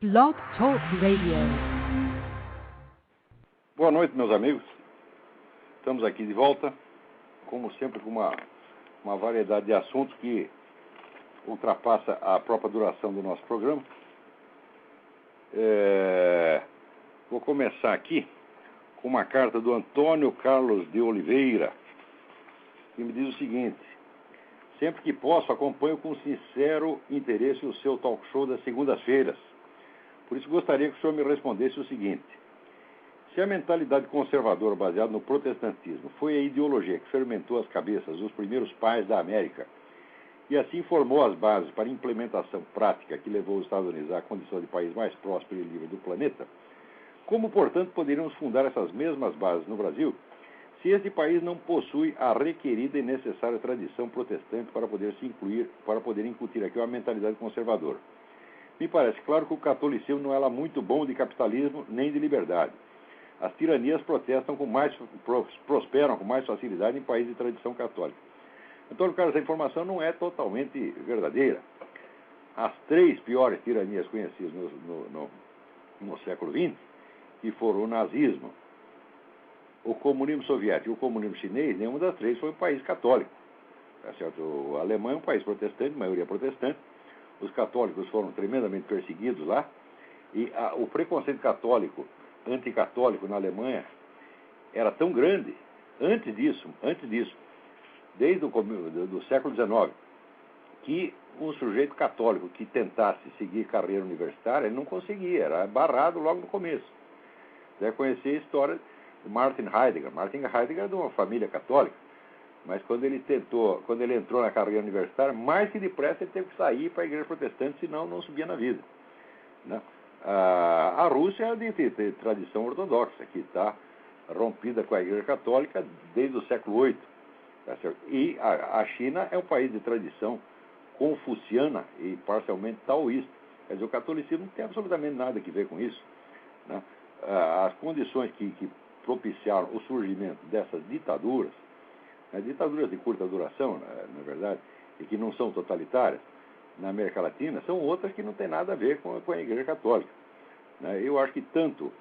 Blog Talk Radio. Boa noite, meus amigos. Estamos aqui de volta, como sempre, com uma variedade de assuntos que ultrapassa a própria duração do nosso programa. Vou começar aqui com uma carta do Antônio Carlos de Oliveira, que me diz o seguinte: sempre que posso, acompanho com sincero interesse o seu talk show das segundas-feiras. Por isso, gostaria que o senhor me respondesse o seguinte: se a mentalidade conservadora baseada no protestantismo foi a ideologia que fermentou as cabeças dos primeiros pais da América e assim formou as bases para a implementação prática que levou os Estados Unidos à condição de país mais próspero e livre do planeta, como, portanto, poderíamos fundar essas mesmas bases no Brasil se este país não possui a requerida e necessária tradição protestante para poder incutir aqui uma mentalidade conservadora? Me parece claro que o catolicismo não é lá muito bom de capitalismo nem de liberdade. As tiranias prosperam com mais facilidade em países de tradição católica. Antônio Carlos, essa informação não é totalmente verdadeira. As três piores tiranias conhecidas no século XX, que foram o nazismo, o comunismo soviético e o comunismo chinês, nenhuma das três foi um país católico. Tá certo? A Alemanha é um país protestante, maioria protestante. Os católicos foram tremendamente perseguidos lá, e o preconceito católico, anticatólico na Alemanha era tão grande, antes disso, desde do século XIX, que um sujeito católico que tentasse seguir carreira universitária, ele não conseguia, era barrado logo no começo. Deve conhecer a história de Martin Heidegger. Martin Heidegger é de uma família católica, mas quando ele entrou na carreira universitária, mais que depressa ele teve que sair para a igreja protestante, senão não subia na vida, né? A Rússia é de tradição ortodoxa, que está rompida com a igreja católica desde o século VIII. Tá certo? E a China é um país de tradição confuciana e parcialmente taoísta. Quer dizer, o catolicismo não tem absolutamente nada a ver com isso, né? As condições que propiciaram o surgimento dessas ditaduras, ditaduras de curta duração, na verdade, e que não são totalitárias, na América Latina, são outras que não têm nada a ver com a Igreja Católica, né? Eu acho que tanto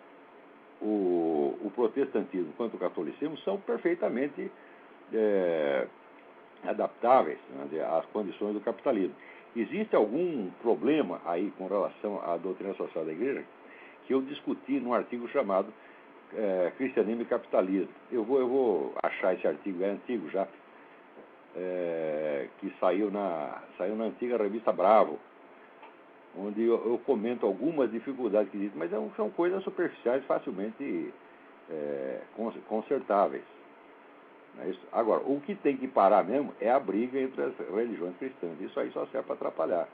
o protestantismo quanto o catolicismo são perfeitamente adaptáveis, né, às condições do capitalismo. Existe algum problema aí com relação à doutrina social da Igreja que eu discuti num artigo chamado Cristianismo e Capitalismo. Eu vou achar esse artigo, é antigo já, que saiu na antiga revista Bravo, onde eu comento algumas dificuldades que existem, mas são coisas superficiais, facilmente consertáveis. Agora, o que tem que parar mesmo é a briga entre as religiões cristãs. Isso aí só serve para atrapalhar.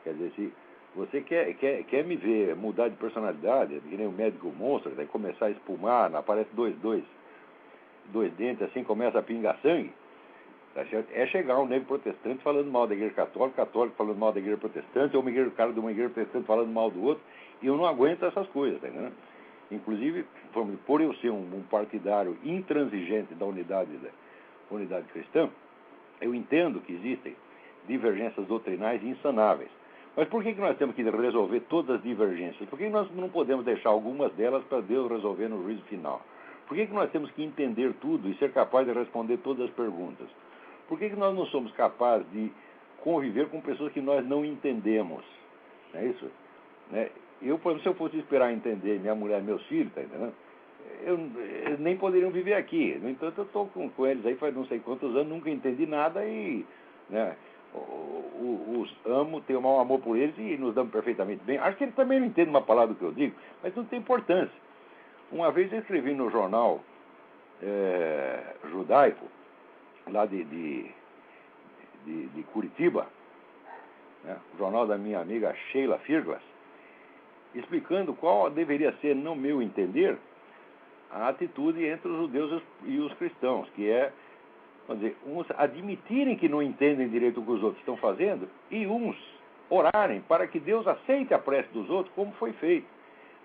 Quer dizer, se você quer me ver mudar de personalidade, que nem o médico monstro, daí começar a espumar, aparece dois dentes, assim começa a pingar sangue, tá certo? É chegar um negro protestante falando mal da igreja católica, católico falando mal da igreja protestante, ou um cara de uma igreja protestante falando mal do outro, e eu não aguento essas coisas, tá entendendo? Inclusive, por eu ser um partidário intransigente da unidade cristã, eu entendo que existem divergências doutrinais insanáveis. Mas por que nós temos que resolver todas as divergências? Por que nós não podemos deixar algumas delas para Deus resolver no juízo final? Por que nós temos que entender tudo e ser capaz de responder todas as perguntas? Por que nós não somos capazes de conviver com pessoas que nós não entendemos? Não é isso? Né? Se eu fosse esperar entender minha mulher e meus filhos, tá entendendo? Eles nem poderiam viver aqui. No entanto, eu estou com eles aí faz não sei quantos anos, nunca entendi nada e, né, os amo, tenho um mau amor por eles e nos damos perfeitamente bem. Acho que eles também não entendem uma palavra do que eu digo, mas não tem importância. Uma vez eu escrevi no jornal judaico, lá de Curitiba, né, o jornal da minha amiga Sheila Firglas, explicando qual deveria ser, no meu entender, a atitude entre os judeus e os cristãos, que é, vamos dizer, uns admitirem que não entendem direito o que os outros estão fazendo e uns orarem para que Deus aceite a prece dos outros como foi feito,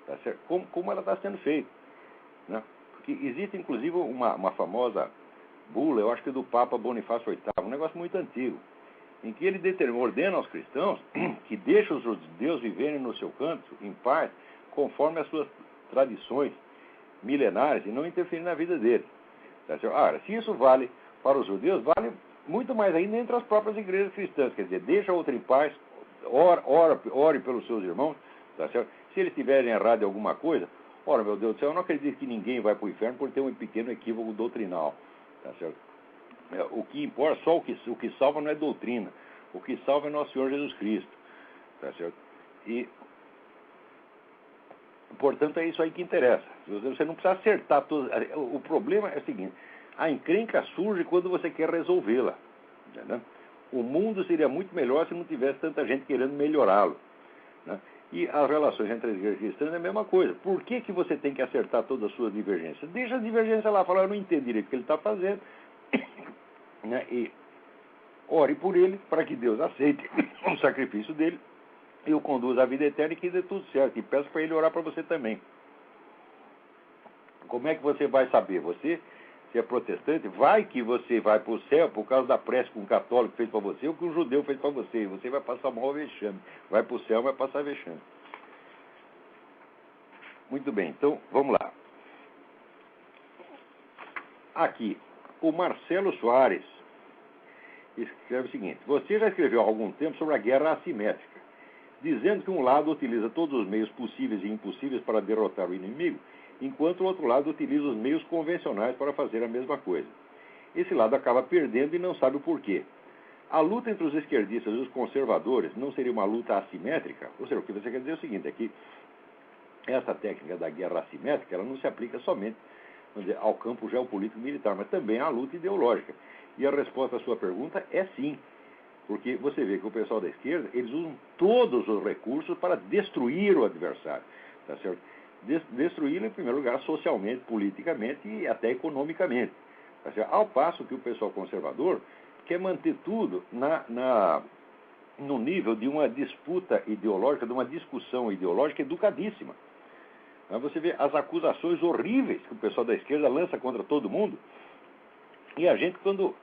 tá certo? Como ela está sendo feita, né? Porque existe, inclusive, uma famosa bula, eu acho que do Papa Bonifácio VIII, um negócio muito antigo, em que ele ordena aos cristãos que deixem os judeus viverem no seu canto, em paz, conforme as suas tradições milenares e não interferir na vida deles. Ora, se isso vale para os judeus, vale muito mais ainda entre as próprias igrejas cristãs. Quer dizer, deixa outra em paz, ore pelos seus irmãos, tá certo? Se eles tiverem errado em alguma coisa, ora, meu Deus do céu, eu não acredito que ninguém vai para o inferno por ter um pequeno equívoco doutrinal, tá certo? O que importa, só o que salva não é doutrina, o que salva é nosso Senhor Jesus Cristo, tá certo? E, portanto, é isso aí que interessa. Você não precisa acertar todos. O problema é o seguinte: a encrenca surge quando você quer resolvê-la. Né? O mundo seria muito melhor se não tivesse tanta gente querendo melhorá-lo. Né? E as relações entre as igrejas cristãs é a mesma coisa. Por que você tem que acertar todas as suas divergências? Deixa a divergência lá, fala, eu não entendo direito o que ele está fazendo. Né? E ore por ele para que Deus aceite o sacrifício dele e o conduza à vida eterna e que dê tudo certo. E peço para ele orar para você também. Como é que você vai saber? Você, se é protestante, vai que você vai para o céu por causa da prece que um católico fez para você ou que um judeu fez para você. Você vai passar mal vexame. Vai para o céu, vai passar vexame. Muito bem, então vamos lá. Aqui, o Marcelo Soares escreve o seguinte: você já escreveu há algum tempo sobre a guerra assimétrica, dizendo que um lado utiliza todos os meios possíveis e impossíveis para derrotar o inimigo, enquanto o outro lado utiliza os meios convencionais para fazer a mesma coisa. Esse lado acaba perdendo e não sabe o porquê. A luta entre os esquerdistas e os conservadores não seria uma luta assimétrica? Ou seja, o que você quer dizer é o seguinte, é que essa técnica da guerra assimétrica ela não se aplica somente, vamos dizer, ao campo geopolítico militar, mas também à luta ideológica. E a resposta à sua pergunta é sim. Porque você vê que o pessoal da esquerda, eles usam todos os recursos para destruir o adversário. Tá certo? Destruí-lo, em primeiro lugar, socialmente, politicamente e até economicamente. Tá certo? Ao passo que o pessoal conservador quer manter tudo no nível de uma disputa ideológica, de uma discussão ideológica educadíssima. Mas você vê as acusações horríveis que o pessoal da esquerda lança contra todo mundo, e a gente, quando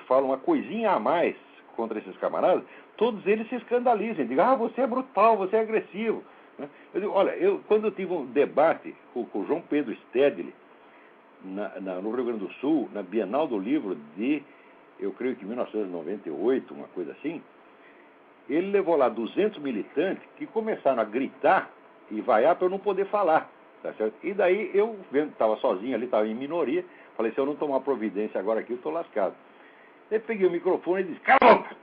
fala uma coisinha a mais contra esses camaradas, todos eles se escandalizam, dizem, você é brutal, você é agressivo. Eu digo, olha, quando eu tive um debate com o João Pedro Stedley, no Rio Grande do Sul, na Bienal do Livro de, eu creio que 1998, uma coisa assim, ele levou lá 200 militantes que começaram a gritar e vaiar para eu não poder falar. Tá certo? E daí eu, vendo que estava sozinho ali, estava em minoria, falei, se eu não tomar providência agora aqui, eu estou lascado. Daí peguei o microfone e disse, cala a boca!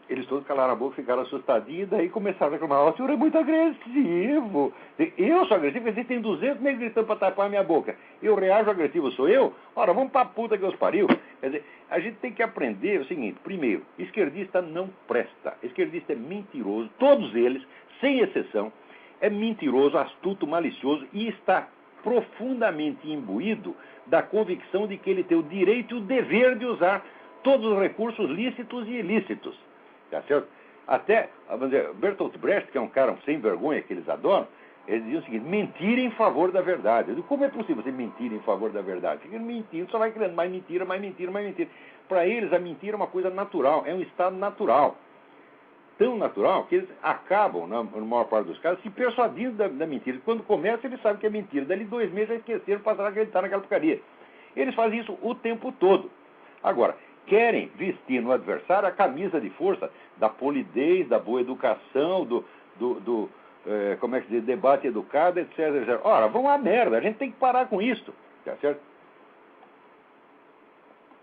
Eles todos calaram a boca, ficaram assustadinhos, e daí começaram a reclamar, o senhor é muito agressivo. Eu sou agressivo, porque tem 200 negros gritando para tapar a minha boca. Eu reajo agressivo, sou eu? Ora, vamos para a puta que os pariu. Quer dizer, a gente tem que aprender o seguinte, primeiro, esquerdista não presta. Esquerdista é mentiroso, todos eles, sem exceção, é mentiroso, astuto, malicioso e está profundamente imbuído da convicção de que ele tem o direito e o dever de usar todos os recursos lícitos e ilícitos. Tá certo? Até, vamos dizer, Bertolt Brecht, que é um cara sem vergonha que eles adoram, ele dizia o seguinte, mentir em favor da verdade. Eu digo, como é possível você mentir em favor da verdade? Fica mentindo, só vai criando mais mentira, mais mentira, mais mentira. Para eles, a mentira é uma coisa natural, é um estado natural. Tão natural que eles acabam, na maior parte dos casos, se persuadindo da mentira. Quando começa, eles sabem que é mentira. Dali 2 meses já esqueceram, passaram a acreditar naquela porcaria. Eles fazem isso o tempo todo. Agora, querem vestir no adversário a camisa de força da polidez, da boa educação, como é que se diz, debate educado, etc, etc. Ora, vão à merda, a gente tem que parar com isso, tá certo?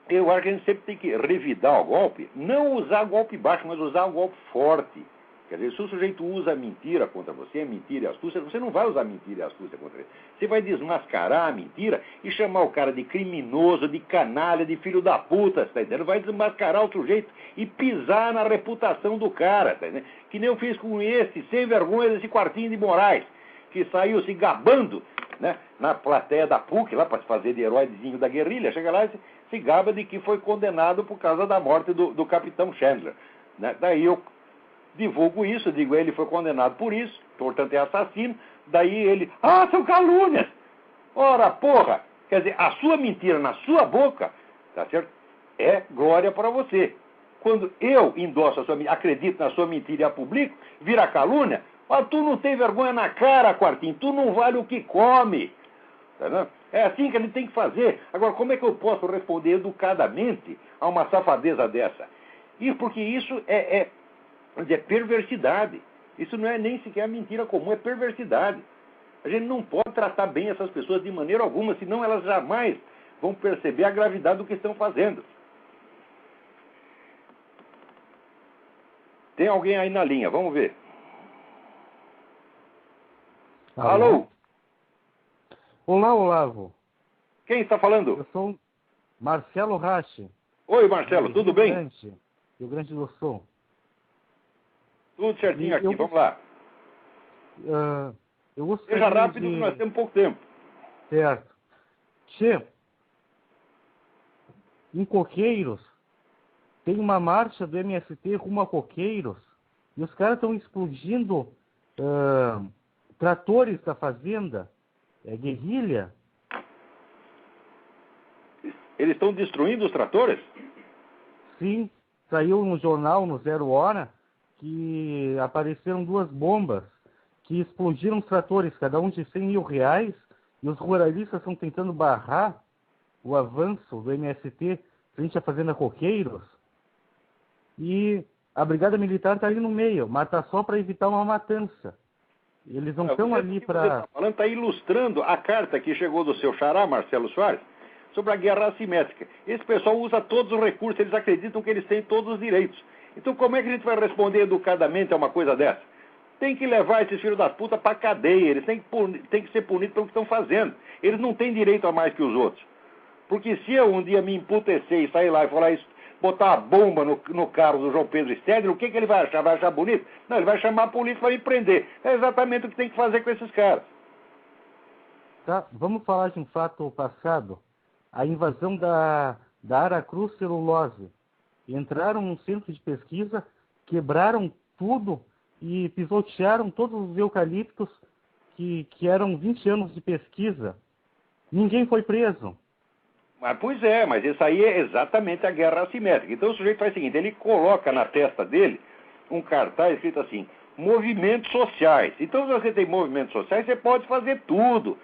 Eu acho que a gente sempre tem que revidar o golpe, não usar golpe baixo, mas usar o golpe forte. Quer dizer, se o sujeito usa mentira contra você, mentira e astúcia, você não vai usar mentira e astúcia contra ele. Você vai desmascarar a mentira e chamar o cara de criminoso, de canalha, de filho da puta, tá entendendo? Vai desmascarar o sujeito e pisar na reputação do cara, tá entendendo? Que nem eu fiz com esse, sem vergonha, desse Quartinho de Moraes, que saiu se gabando, né, na plateia da PUC, lá para se fazer de heróizinho da guerrilha, chega lá e se gaba de que foi condenado por causa da morte do capitão Chandler. Né? Daí eu divulgo isso, digo, ele foi condenado por isso, portanto é assassino, daí ele, são calúnias! Ora, porra! Quer dizer, a sua mentira na sua boca, tá certo? É glória para você. Quando eu endosso a sua mentira, acredito na sua mentira e a publico, vira calúnia. Mas tu não tem vergonha na cara, Quartinho. Tu não vale o que come. Tá, é assim que a gente tem que fazer. Agora, como é que eu posso responder educadamente a uma safadeza dessa? Isso porque isso é perversidade. Isso não é nem sequer mentira comum, é perversidade. A gente não pode tratar bem essas pessoas de maneira alguma, senão elas jamais vão perceber a gravidade do que estão fazendo. Tem alguém aí na linha, vamos ver. Alô? Olá, Olavo. Quem está falando? Eu sou Marcelo Rache. Oi, Marcelo, tudo bem? Rio Grande do Sul. Tudo certinho aqui, vamos lá. Eu gostaria Seja rápido, que nós temos pouco tempo. Certo. Che, em Coqueiros, tem uma marcha do MST rumo a Coqueiros, e os caras estão explodindo tratores da fazenda. É guerrilha. Eles estão destruindo os tratores? Sim, saiu no jornal, no Zero Hora, que apareceram 2 bombas que explodiram os tratores, cada um de R$100.000, e os ruralistas estão tentando barrar o avanço do MST frente à fazenda Coqueiros, e a Brigada Militar está ali no meio, mas está só para evitar uma matança. Eles não estão ali para... Você está ilustrando a carta que chegou do seu xará, Marcelo Soares, sobre a guerra assimétrica. Esse pessoal usa todos os recursos, eles acreditam que eles têm todos os direitos. Então como é que a gente vai responder educadamente a uma coisa dessa? Tem que levar esses filhos das putas para a cadeia, eles têm que ser punidos pelo que estão fazendo. Eles não têm direito a mais que os outros. Porque se eu um dia me emputecer e sair lá e falar isso, botar uma bomba no carro do João Pedro Stedler, o que ele vai achar? Vai achar bonito? Não, ele vai chamar a polícia para me prender. É exatamente o que tem que fazer com esses caras. Tá, vamos falar de um fato passado. A invasão da Aracruz Celulose. Entraram num centro de pesquisa, quebraram tudo e pisotearam todos os eucaliptos que eram 20 anos de pesquisa. Ninguém foi preso. Pois é, mas isso aí é exatamente a guerra assimétrica. Então o sujeito faz o seguinte, ele coloca na testa dele um cartaz escrito assim, movimentos sociais. Então se você tem movimentos sociais, você pode fazer tudo.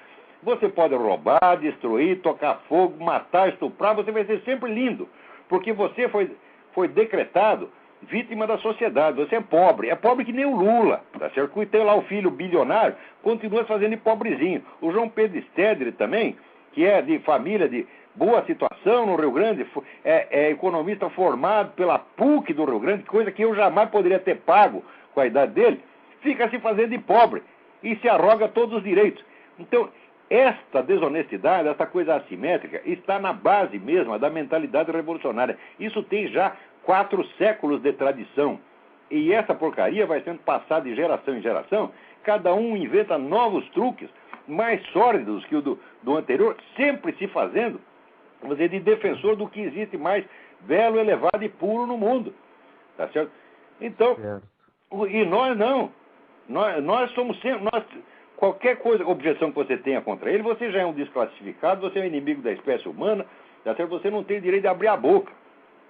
Você pode roubar, destruir, tocar fogo, matar, estuprar, você vai ser sempre lindo. Porque você foi decretado vítima da sociedade, você é pobre que nem o Lula, tá certo? E tem lá o filho bilionário, continua fazendo de pobrezinho. O João Pedro Stedler também, que é de família de boa situação no Rio Grande, é economista formado pela PUC do Rio Grande, coisa que eu jamais poderia ter pago com a idade dele, fica se fazendo de pobre e se arroga todos os direitos. Então, esta desonestidade, essa coisa assimétrica, está na base mesma da mentalidade revolucionária. Isso tem já 4 séculos de tradição. E essa porcaria vai sendo passada de geração em geração. Cada um inventa novos truques, mais sórdidos que o do anterior, sempre se fazendo, vamos dizer, de defensor do que existe mais belo, elevado e puro no mundo. Tá certo? Então, e nós não. Nós somos sempre... Qualquer objeção que você tenha contra ele, você já é um desclassificado, você é um inimigo da espécie humana, tá certo? Você não tem direito de abrir a boca,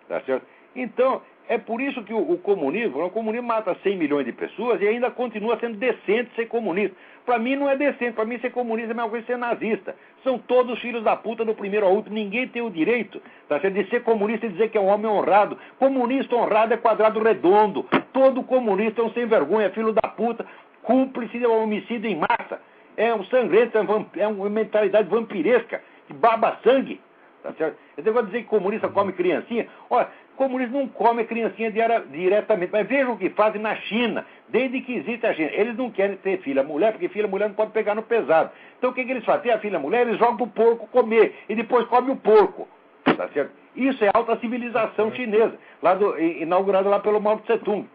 tá certo? Então, é por isso que o comunismo mata 100 milhões de pessoas e ainda continua sendo decente ser comunista. Para mim não é decente, para mim ser comunista é a mesma coisa que ser nazista. São todos filhos da puta do primeiro ao último, ninguém tem o direito, tá certo? De ser comunista e dizer que é um homem honrado. Comunista honrado é quadrado redondo, todo comunista é um sem vergonha, filho da puta, cúmplice de homicídio em massa, é um sangrento, é uma mentalidade vampiresca, que baba sangue, tá certo? Eu vou dizer que comunista come criancinha. Olha, comunista não come criancinha diretamente, mas veja o que fazem na China, desde que existe a China. Eles não querem ter filha mulher, porque filha mulher não pode pegar no pesado. Então o que eles fazem? Tem a filha mulher, eles jogam pro porco comer, e depois come o porco, tá certo? Isso é alta civilização chinesa, inaugurada lá pelo Mao Tse Tung.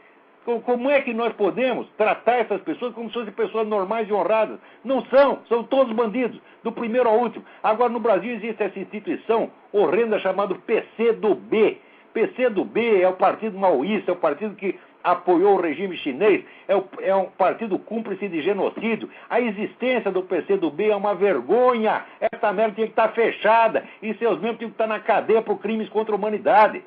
Como é que nós podemos tratar essas pessoas como se fossem pessoas normais e honradas? Não são todos bandidos, do primeiro ao último. Agora, no Brasil existe essa instituição horrenda chamada PCdoB. PCdoB é o partido maoísta, é o partido que apoiou o regime chinês, é um partido cúmplice de genocídio. A existência do PCdoB é uma vergonha. Essa merda tinha que estar fechada e seus membros tinham que estar na cadeia por crimes contra a humanidade.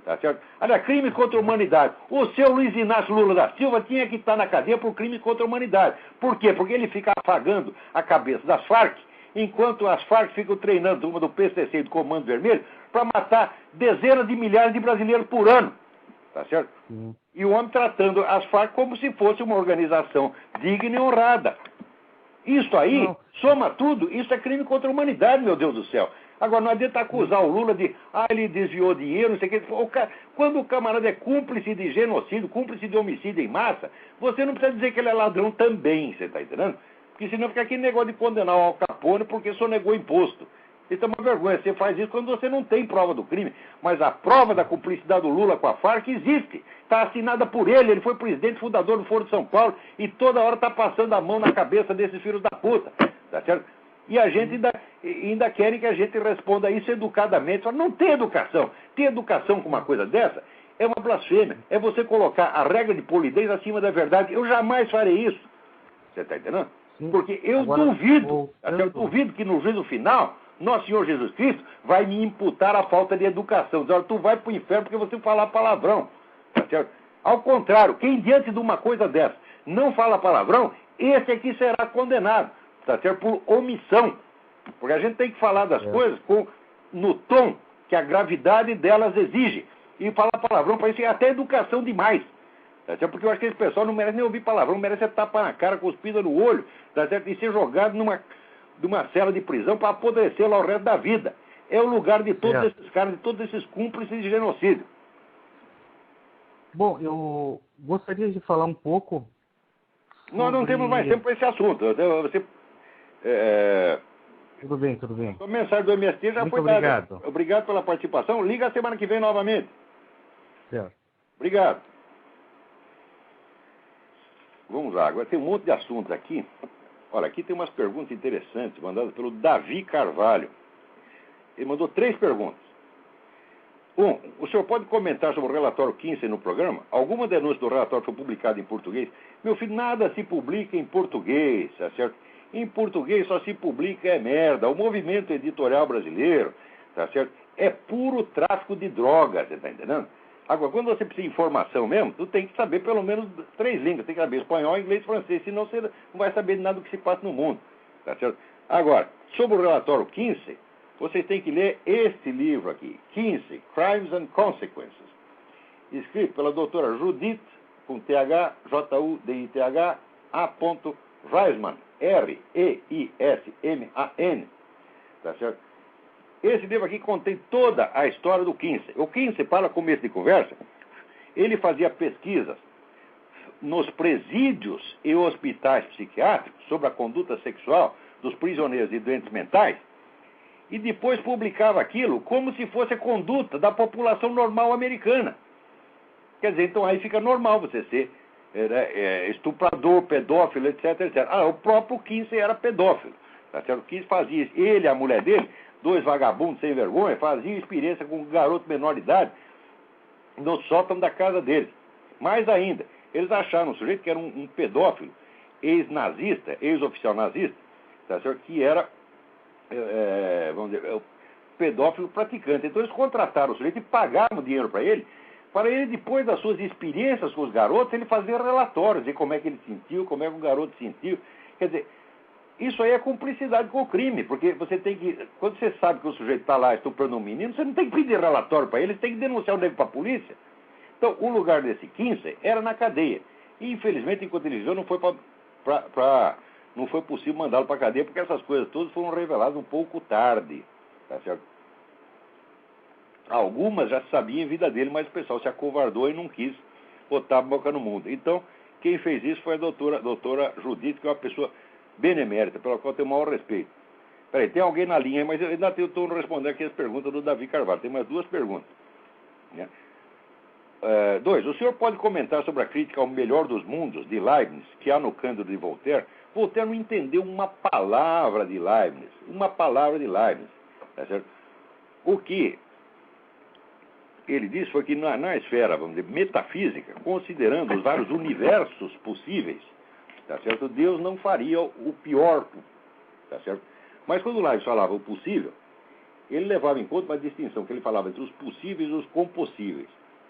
Tá certo? Olha, crime contra a humanidade. O seu Luiz Inácio Lula da Silva tinha que estar na cadeia por crime contra a humanidade. Por quê? Porque ele fica afagando a cabeça das Farc, enquanto as Farc ficam treinando uma do PCC e do Comando Vermelho para matar dezenas de milhares de brasileiros por ano. Tá certo? E o homem tratando as Farc como se fosse uma organização digna e honrada. Isso aí, soma tudo, isso é crime contra a humanidade, meu Deus do céu. Agora, não adianta acusar o Lula de, ele desviou dinheiro, não sei o que. Quando o camarada é cúmplice de genocídio, cúmplice de homicídio em massa, você não precisa dizer que ele é ladrão também, você está entendendo? Porque senão fica aquele negócio de condenar o Al Capone porque sonegou imposto. Isso é uma vergonha, você faz isso quando você não tem prova do crime. Mas a prova da cumplicidade do Lula com a Farc existe. Está assinada por ele foi presidente fundador do Foro de São Paulo e toda hora está passando a mão na cabeça desses filhos da puta. Tá certo? E a gente ainda querem que a gente responda isso educadamente. Fala, não tem educação. Ter educação com uma coisa dessa é uma blasfêmia. É você colocar a regra de polidez acima da verdade. Eu jamais farei isso. Você está entendendo? Porque eu duvido que no juízo final, nosso Senhor Jesus Cristo vai me imputar a falta de educação. Diz, olha, tu vai para o inferno porque você fala palavrão. Tá certo? Ao contrário, quem diante de uma coisa dessa não fala palavrão, esse aqui será condenado. Tá certo? Por omissão. Porque a gente tem que falar das coisas no tom que a gravidade delas exige. E falar palavrão para isso é até educação demais. Tá certo? Porque eu acho que esse pessoal não merece nem ouvir palavrão, merece é tapa na cara, cuspida no olho, tá certo? E ser jogado numa cela de prisão para apodrecer lá o resto da vida. É o lugar de todos esses caras, de todos esses cúmplices de genocídio. Bom, eu gostaria de falar um pouco. Nós não temos mais tempo para esse assunto. Tudo bem. A mensagem do MST já foi dada. Obrigado. Obrigado pela participação. Liga a semana que vem novamente. Certo. Obrigado. Vamos lá, agora tem um monte de assuntos aqui. Olha, aqui tem umas perguntas interessantes mandadas pelo Davi Carvalho. Ele mandou 3 perguntas. 1. O senhor pode comentar sobre o relatório Kinsey no programa? Alguma denúncia do relatório foi publicada em português? Meu filho, nada se publica em português, tá certo? Em português só se publica merda. O movimento editorial brasileiro, tá certo? É puro tráfico de drogas, você tá entendendo? Agora, quando você precisa de informação mesmo, tu tem que saber pelo menos 3 línguas. Tem que saber espanhol, inglês e francês. Senão você não vai saber de nada do que se passa no mundo. Tá certo? Agora, sobre o relatório Kinsey, vocês têm que ler este livro aqui. Kinsey, Crimes and Consequences. Escrito pela doutora Judith, com TH, J-U-D-I-T-H, A. Reisman, R-E-I-S-M-A-N. Tá certo? Esse livro aqui contém toda a história do Kinsey. O Kinsey, para começo de conversa, ele fazia pesquisas nos presídios e hospitais psiquiátricos sobre a conduta sexual dos prisioneiros e doentes mentais e depois publicava aquilo como se fosse a conduta da população normal americana. Quer dizer, então aí fica normal você ser estuprador, pedófilo, etc, etc. O próprio Kinsey era pedófilo. Tá certo? O Kinsey fazia isso. Ele e a mulher dele, 2 vagabundos sem vergonha, faziam experiência com um garoto menor de idade no sótão da casa deles. Mais ainda, eles acharam um sujeito que era um pedófilo, ex-nazista, ex-oficial nazista, tá certo? Que era, vamos dizer, pedófilo praticante. Então eles contrataram o sujeito e pagaram dinheiro para ele, depois das suas experiências com os garotos, ele fazer relatórios de como é que ele sentiu, como é que o garoto sentiu. Quer dizer, isso aí é cumplicidade com o crime, porque você tem que, quando você sabe que o sujeito está lá estuprando um menino, você não tem que pedir relatório para ele, você tem que denunciar o nego para a polícia. Então, o lugar desse Kinsey era na cadeia. E, infelizmente, enquanto ele viveu, não foi possível mandá-lo para a cadeia, porque essas coisas todas foram reveladas um pouco tarde. Tá certo? Algumas já sabiam a vida dele, mas o pessoal se acovardou e não quis botar a boca no mundo. Então, quem fez isso foi a doutora Judith, que é uma pessoa benemérita, pela qual eu tenho o maior respeito. Peraí, tem alguém na linha, mas eu ainda estou respondendo aqui as perguntas do Davi Carvalho. Tem mais 2 perguntas. Né? 2. O senhor pode comentar sobre a crítica ao melhor dos mundos, de Leibniz, que há no Cândido de Voltaire? Voltaire não entendeu uma palavra de Leibniz. Uma palavra de Leibniz. Tá certo? O que ele disse foi que na esfera, vamos dizer, metafísica, considerando os vários universos possíveis, tá certo? Deus não faria o pior, tá certo? Mas quando Leibniz falava o possível, ele levava em conta uma distinção que ele falava entre os possíveis e os compossíveis.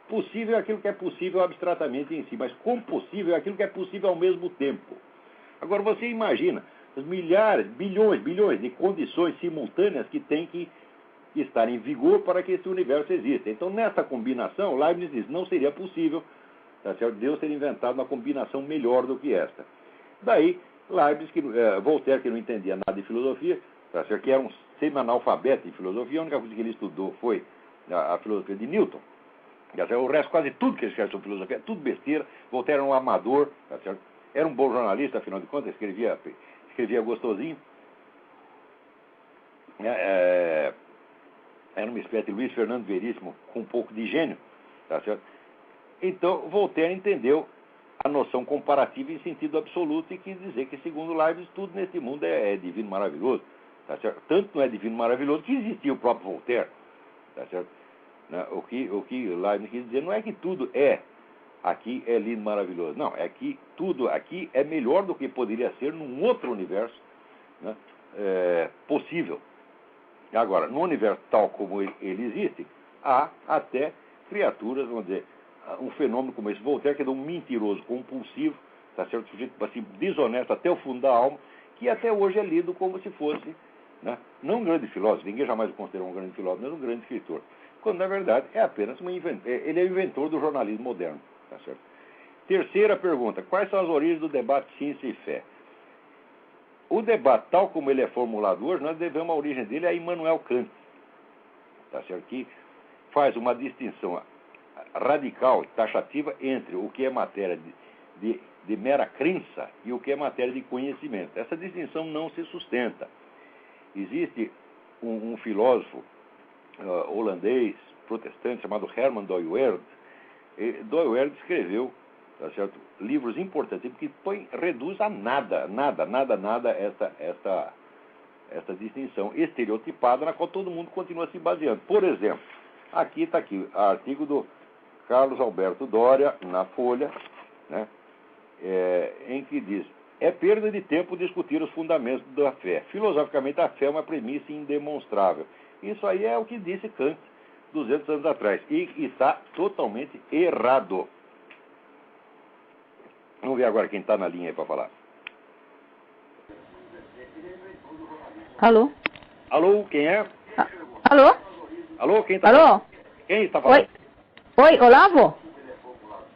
Possível é aquilo que é possível abstratamente em si, mas compossível é aquilo que é possível ao mesmo tempo. Agora você imagina os milhares, bilhões de condições simultâneas que tem que estar em vigor para que esse universo exista. Então, nessa combinação, Leibniz diz, não seria possível, tá certo? Deus ter inventado uma combinação melhor do que esta. Daí, Leibniz, Voltaire, que não entendia nada de filosofia, tá certo? Que era um semi-analfabeto em filosofia, a única coisa que ele estudou foi a filosofia de Newton. Tá certo? O resto, quase tudo que ele escreveu sobre filosofia, é tudo besteira. Voltaire era um amador, tá certo? Era um bom jornalista, afinal de contas, escrevia gostosinho. Era uma espécie de Luiz Fernando Veríssimo com um pouco de gênio, tá certo? Então, Voltaire entendeu a noção comparativa em sentido absoluto e quis dizer que, segundo Leibniz, tudo nesse mundo é divino maravilhoso, tá certo? Tanto não é divino maravilhoso que existia o próprio Voltaire, tá certo? O que Leibniz quis dizer não é que tudo aqui é lindo, maravilhoso. Não, é que tudo aqui é melhor do que poderia ser num outro universo, né, possível. Agora, no universo tal como ele existe, há até criaturas, vamos dizer, um fenômeno como esse Voltaire, que é um mentiroso compulsivo, tá certo? Sujeito assim, desonesto até o fundo da alma, que até hoje é lido como se fosse, né, não um grande filósofo, ninguém jamais o considerou um grande filósofo, mas um grande escritor. Quando, na verdade, é apenas ele é o inventor do jornalismo moderno, tá certo? Terceira pergunta, quais são as origens do debate ciência e fé? O debate, tal como ele é formulado hoje, nós devemos a origem dele a Immanuel Kant, tá certo? Que faz uma distinção radical, taxativa, entre o que é matéria de mera crença e o que é matéria de conhecimento. Essa distinção não se sustenta. Existe um filósofo holandês, protestante, chamado Herman Doywaerd. Doywaerd escreveu, tá certo, livros importantes, que reduz a nada esta distinção estereotipada na qual todo mundo continua se baseando. Por exemplo, aqui está o artigo do Carlos Alberto Doria, na Folha, né, em que diz: é perda de tempo discutir os fundamentos da fé. Filosoficamente, a fé é uma premissa indemonstrável. Isso aí é o que disse Kant 200 anos atrás. E está totalmente errado. Vamos ver agora quem está na linha aí para falar. Alô? Alô, quem é? Alô? Alô, quem está Alô? falando? Quem está falando? Oi, Olavo?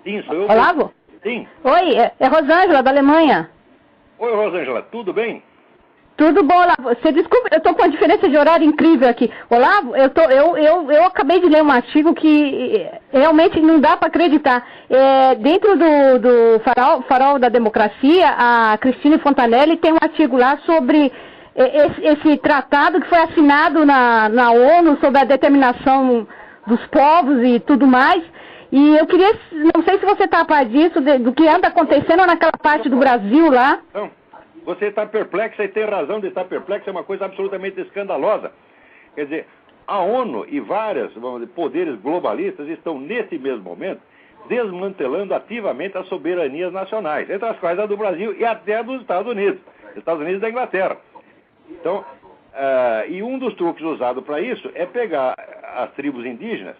Sim, sou eu. Olavo? Sim. Oi, é Rosângela, da Alemanha. Oi, Rosângela, tudo bem? Tudo bom, Olavo? Você desculpa, eu tô com uma diferença de horário incrível aqui. Olavo, eu acabei de ler um artigo que realmente não dá para acreditar. Dentro do Farol da Democracia, a Cristine Fontanelli tem um artigo lá sobre esse tratado que foi assinado na ONU sobre a determinação dos povos e tudo mais. E eu queria, não sei se você está a par disso, do que anda acontecendo naquela parte do Brasil lá. Não. Você está perplexa e tem razão de estar perplexa, é uma coisa absolutamente escandalosa. Quer dizer, a ONU e vários poderes globalistas estão, nesse mesmo momento, desmantelando ativamente as soberanias nacionais, entre as quais a do Brasil e até a dos Estados Unidos e da Inglaterra. Então, e um dos truques usados para isso é pegar as tribos indígenas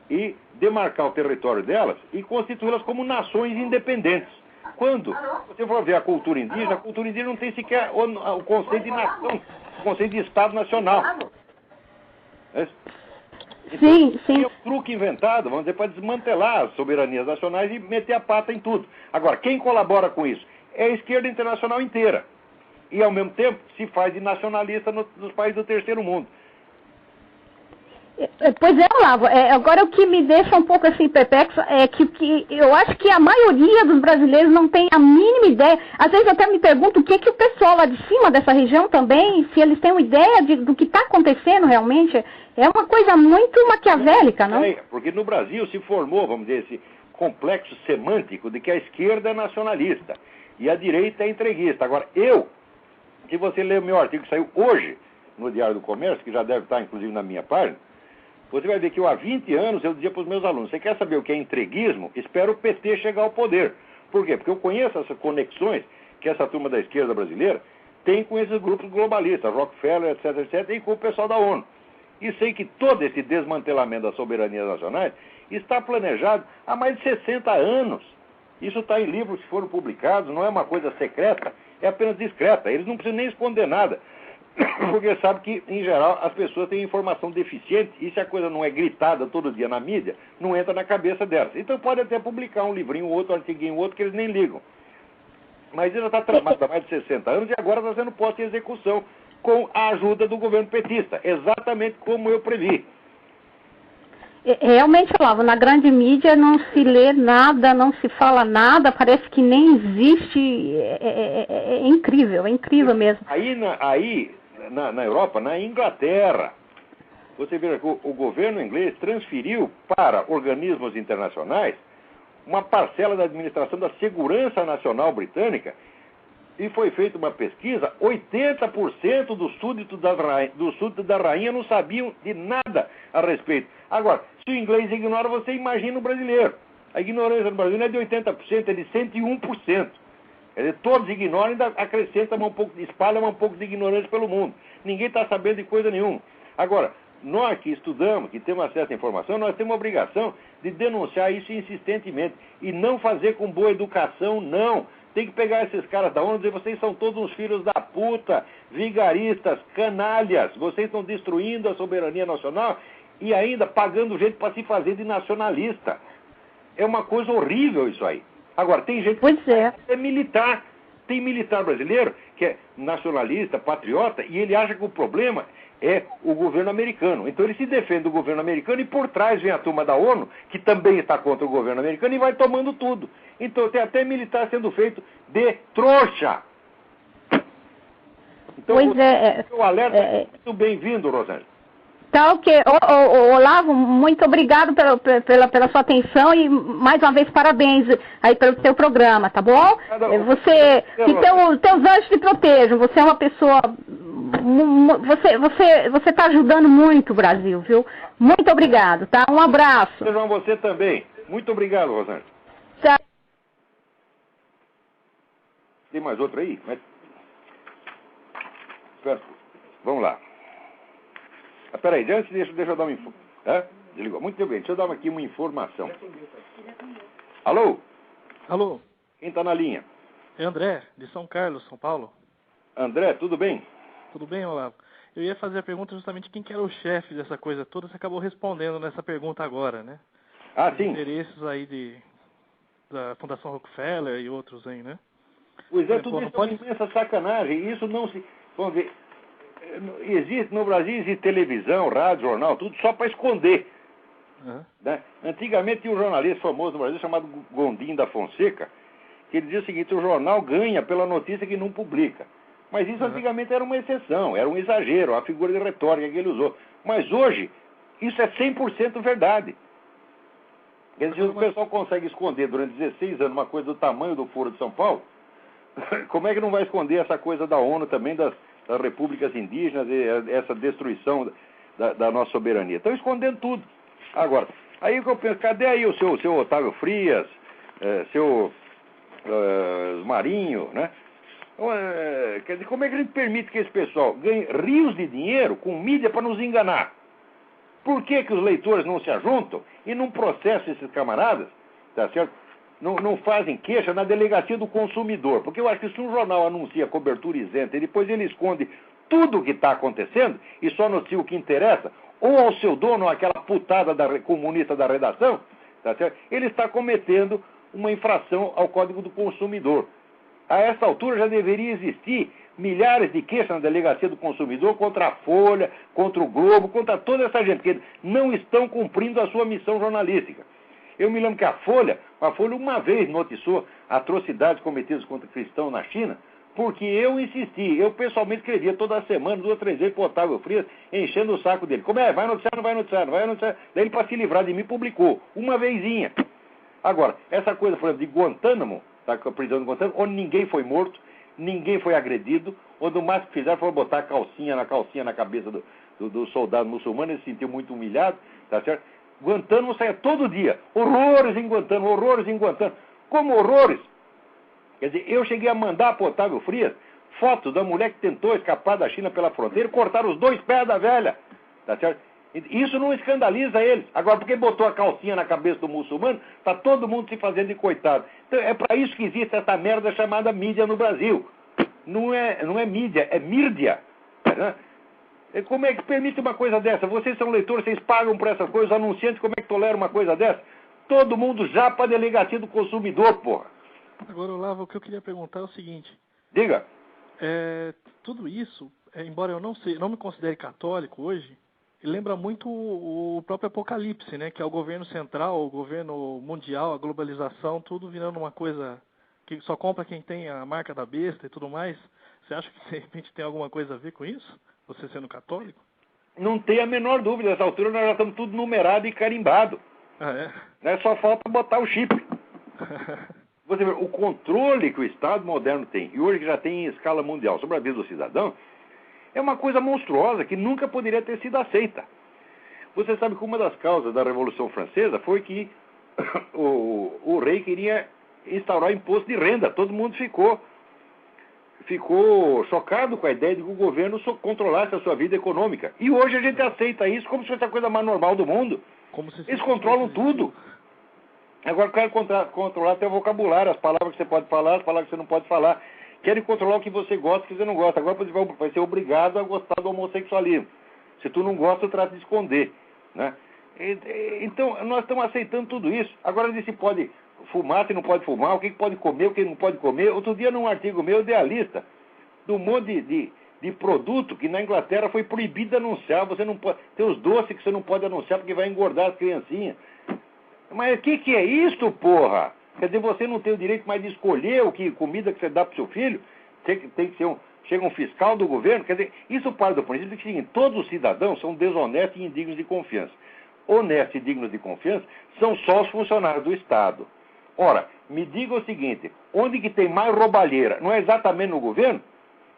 e demarcar o território delas e constituí-las como nações independentes. Quando você for ver a cultura indígena não tem sequer o conceito de nação, o conceito de Estado Nacional. Então, sim. É um truque inventado, vamos dizer, para desmantelar as soberanias nacionais e meter a pata em tudo. Agora, quem colabora com isso? É a esquerda internacional inteira. E, ao mesmo tempo, se faz de nacionalista nos países do terceiro mundo. Pois é, Olavo, agora o que me deixa um pouco assim perplexo é que eu acho que a maioria dos brasileiros não tem a mínima ideia. Às vezes eu até me pergunto o que o pessoal lá de cima dessa região também, se eles têm uma ideia do que está acontecendo realmente. É uma coisa muito maquiavélica, não? Porque no Brasil se formou, vamos dizer, esse complexo semântico de que a esquerda é nacionalista e a direita é entreguista. Agora, se você ler o meu artigo que saiu hoje no Diário do Comércio, que já deve estar inclusive na minha página, você vai ver que há 20 anos eu dizia para os meus alunos: você quer saber o que é entreguismo? Espera o PT chegar ao poder. Por quê? Porque eu conheço essas conexões que essa turma da esquerda brasileira tem com esses grupos globalistas, Rockefeller, etc., e com o pessoal da ONU. E sei que todo esse desmantelamento das soberanias nacionais está planejado há mais de 60 anos. Isso está em livros que foram publicados, não é uma coisa secreta, é apenas discreta. Eles não precisam nem esconder nada, porque sabe que, em geral, as pessoas têm informação deficiente e se a coisa não é gritada todo dia na mídia, não entra na cabeça delas. Então pode até publicar um livrinho, outro, um artiguinho, outro, que eles nem ligam. Mas ele já está tramado há mais de 60 anos e agora está sendo posto em execução com a ajuda do governo petista, exatamente como eu previ. Realmente, Olavo, na grande mídia não se lê nada, não se fala nada, parece que nem existe. É incrível mesmo. Aí na Europa, na Inglaterra, você vê que o governo inglês transferiu para organismos internacionais uma parcela da administração da segurança nacional britânica e foi feita uma pesquisa, 80% dos súditos da rainha não sabiam de nada a respeito. Agora, se o inglês ignora, você imagina o brasileiro. A ignorância do brasileiro não é de 80%, é de 101%. Quer dizer, todos ignoram e ainda acrescentam espalham um pouco de ignorância pelo mundo. Ninguém está sabendo de coisa nenhuma. Agora, nós que estudamos, que temos acesso à informação, nós temos a obrigação de denunciar isso insistentemente. E não fazer com boa educação, não. Tem que pegar esses caras da ONU e dizer, vocês são todos uns filhos da puta, vigaristas, canalhas. Vocês estão destruindo a soberania nacional e ainda pagando gente para se fazer de nacionalista. É uma coisa horrível isso aí. Agora, tem gente que é militar. Tem militar brasileiro que é nacionalista, patriota, e ele acha que o problema é o governo americano. Então ele se defende do governo americano e por trás vem a turma da ONU, que também está contra o governo americano e vai tomando tudo. Então tem até militar sendo feito de trouxa. Então o alerta é muito bem-vindo, Rosângela. Tá ok. Olavo, muito obrigado pela sua atenção e mais uma vez parabéns aí pelo seu programa, tá bom? Teus anjos te protejam, você é uma pessoa, você está ajudando muito o Brasil, viu? Muito obrigado, tá? Um abraço. Sejam você também. Muito obrigado, Rosângela. Tchau. Tem mais outro aí? Espera. Vamos lá. Peraí, antes deixa eu dar uma informação. Desligou. Muito bem, deixa eu dar aqui uma informação. Alô? Alô? Quem está na linha? É André, de São Carlos, São Paulo. André, tudo bem? Tudo bem, Olavo? Eu ia fazer a pergunta justamente quem que era o chefe dessa coisa toda, você acabou respondendo nessa pergunta agora, né? Ah, sim. Os interesses aí da Fundação Rockefeller e outros aí, né? Pois é, tudo isso é uma imensa sacanagem. Isso não se... Vamos ver... no Brasil existe televisão, rádio, jornal, tudo só para esconder. Né? Antigamente tinha um jornalista famoso no Brasil chamado Gondim da Fonseca, que ele dizia o seguinte: o jornal ganha pela notícia que não publica. Mas isso antigamente era uma exceção, era um exagero, uma figura de retórica que ele usou. Mas hoje, isso é 100% verdade. Quer dizer, o pessoal consegue esconder durante 16 anos uma coisa do tamanho do Foro de São Paulo, como é que não vai esconder essa coisa da ONU também, das repúblicas indígenas e essa destruição da nossa soberania? Estão escondendo tudo. Agora, aí que eu penso, cadê aí o seu Otávio Frias, seu Marinho, né? Quer dizer, como é que a gente permite que esse pessoal ganhe rios de dinheiro com mídia para nos enganar? Por que os leitores não se ajuntam e não processam esses camaradas, tá certo? Não fazem queixa na delegacia do consumidor? Porque eu acho que se um jornal anuncia cobertura isenta e depois ele esconde tudo o que está acontecendo e só noticia o que interessa, ou ao seu dono, ou àquela putada comunista da redação, tá certo? Ele está cometendo uma infração ao Código do Consumidor. A essa altura já deveria existir milhares de queixas na delegacia do consumidor contra a Folha, contra o Globo, contra toda essa gente, que não estão cumprindo a sua missão jornalística. Eu me lembro que a Folha uma vez noticiou atrocidades cometidas contra cristãos na China, porque eu insisti, eu pessoalmente escrevia toda semana, 2 ou 3 vezes para o Otávio Frias, enchendo o saco dele. Como é? Vai noticiar, não vai noticiar, não vai noticiar. Daí ele, para se livrar de mim, publicou, uma vezinha. Agora, essa coisa, por exemplo, de Guantánamo, tá, a prisão de Guantánamo, onde ninguém foi morto, ninguém foi agredido, onde o máximo que fizeram foi botar a calcinha na cabeça do soldado muçulmano, ele se sentiu muito humilhado, tá certo? Guantánamo saia todo dia, horrores em Guantánamo, horrores em Guantánamo. Como horrores? Quer dizer, eu cheguei a mandar para o Otávio Frias foto da mulher que tentou escapar da China pela fronteira e cortar os 2 pés da velha, tá certo? Isso não escandaliza eles. Agora, porque botou a calcinha na cabeça do muçulmano, está todo mundo se fazendo de coitado. Então, é para isso que existe essa merda chamada mídia no Brasil. Não é mídia, é mídia. Né? Como é que permite uma coisa dessa? Vocês são leitores, vocês pagam por essas coisas, anunciantes, como é que tolera uma coisa dessa? Todo mundo já para a delegacia do consumidor, porra. Agora, Olavo, o que eu queria perguntar é o seguinte. Diga. Tudo isso, embora eu não me considere católico hoje, lembra muito o próprio Apocalipse, né? Que é o governo central, o governo mundial, a globalização, tudo virando uma coisa que só compra quem tem a marca da besta e tudo mais. Você acha que de repente tem alguma coisa a ver com isso? Você sendo católico? Não tem a menor dúvida. Nessa altura nós já estamos tudo numerado e carimbado. Ah, é? Né? Só falta botar o chip. Você vê, o controle que o Estado moderno tem, e hoje que já tem em escala mundial sobre a vida do cidadão, é uma coisa monstruosa que nunca poderia ter sido aceita. Você sabe que uma das causas da Revolução Francesa foi que o rei queria instaurar imposto de renda. Todo mundo ficou chocado com a ideia de que o governo controlasse a sua vida econômica. E hoje a gente aceita isso como se fosse a coisa mais normal do mundo. Eles controlam tudo. Agora querem controlar até o vocabulário, as palavras que você pode falar, as palavras que você não pode falar. Querem controlar o que você gosta e o que você não gosta. Agora você vai ser obrigado a gostar do homossexualismo. Se tu não gosta, eu trato de esconder. Né? Então, nós estamos aceitando tudo isso. Agora, se pode fumar, se não pode fumar, o que pode comer, o que não pode comer. Outro dia, num artigo meu, eu dei a lista do monte de produto que na Inglaterra foi proibido de anunciar. Você não pode, tem os doces que você não pode anunciar porque vai engordar as criancinhas. Mas o que é isso, porra? Quer dizer, você não tem o direito mais de escolher comida que você dá para o seu filho? Tem que ser chega um fiscal do governo? Quer dizer, isso parte do princípio que todos os cidadãos são desonestos e indignos de confiança. Honestos e dignos de confiança são só os funcionários do Estado. Ora, me diga o seguinte, onde que tem mais roubalheira? Não é exatamente no governo?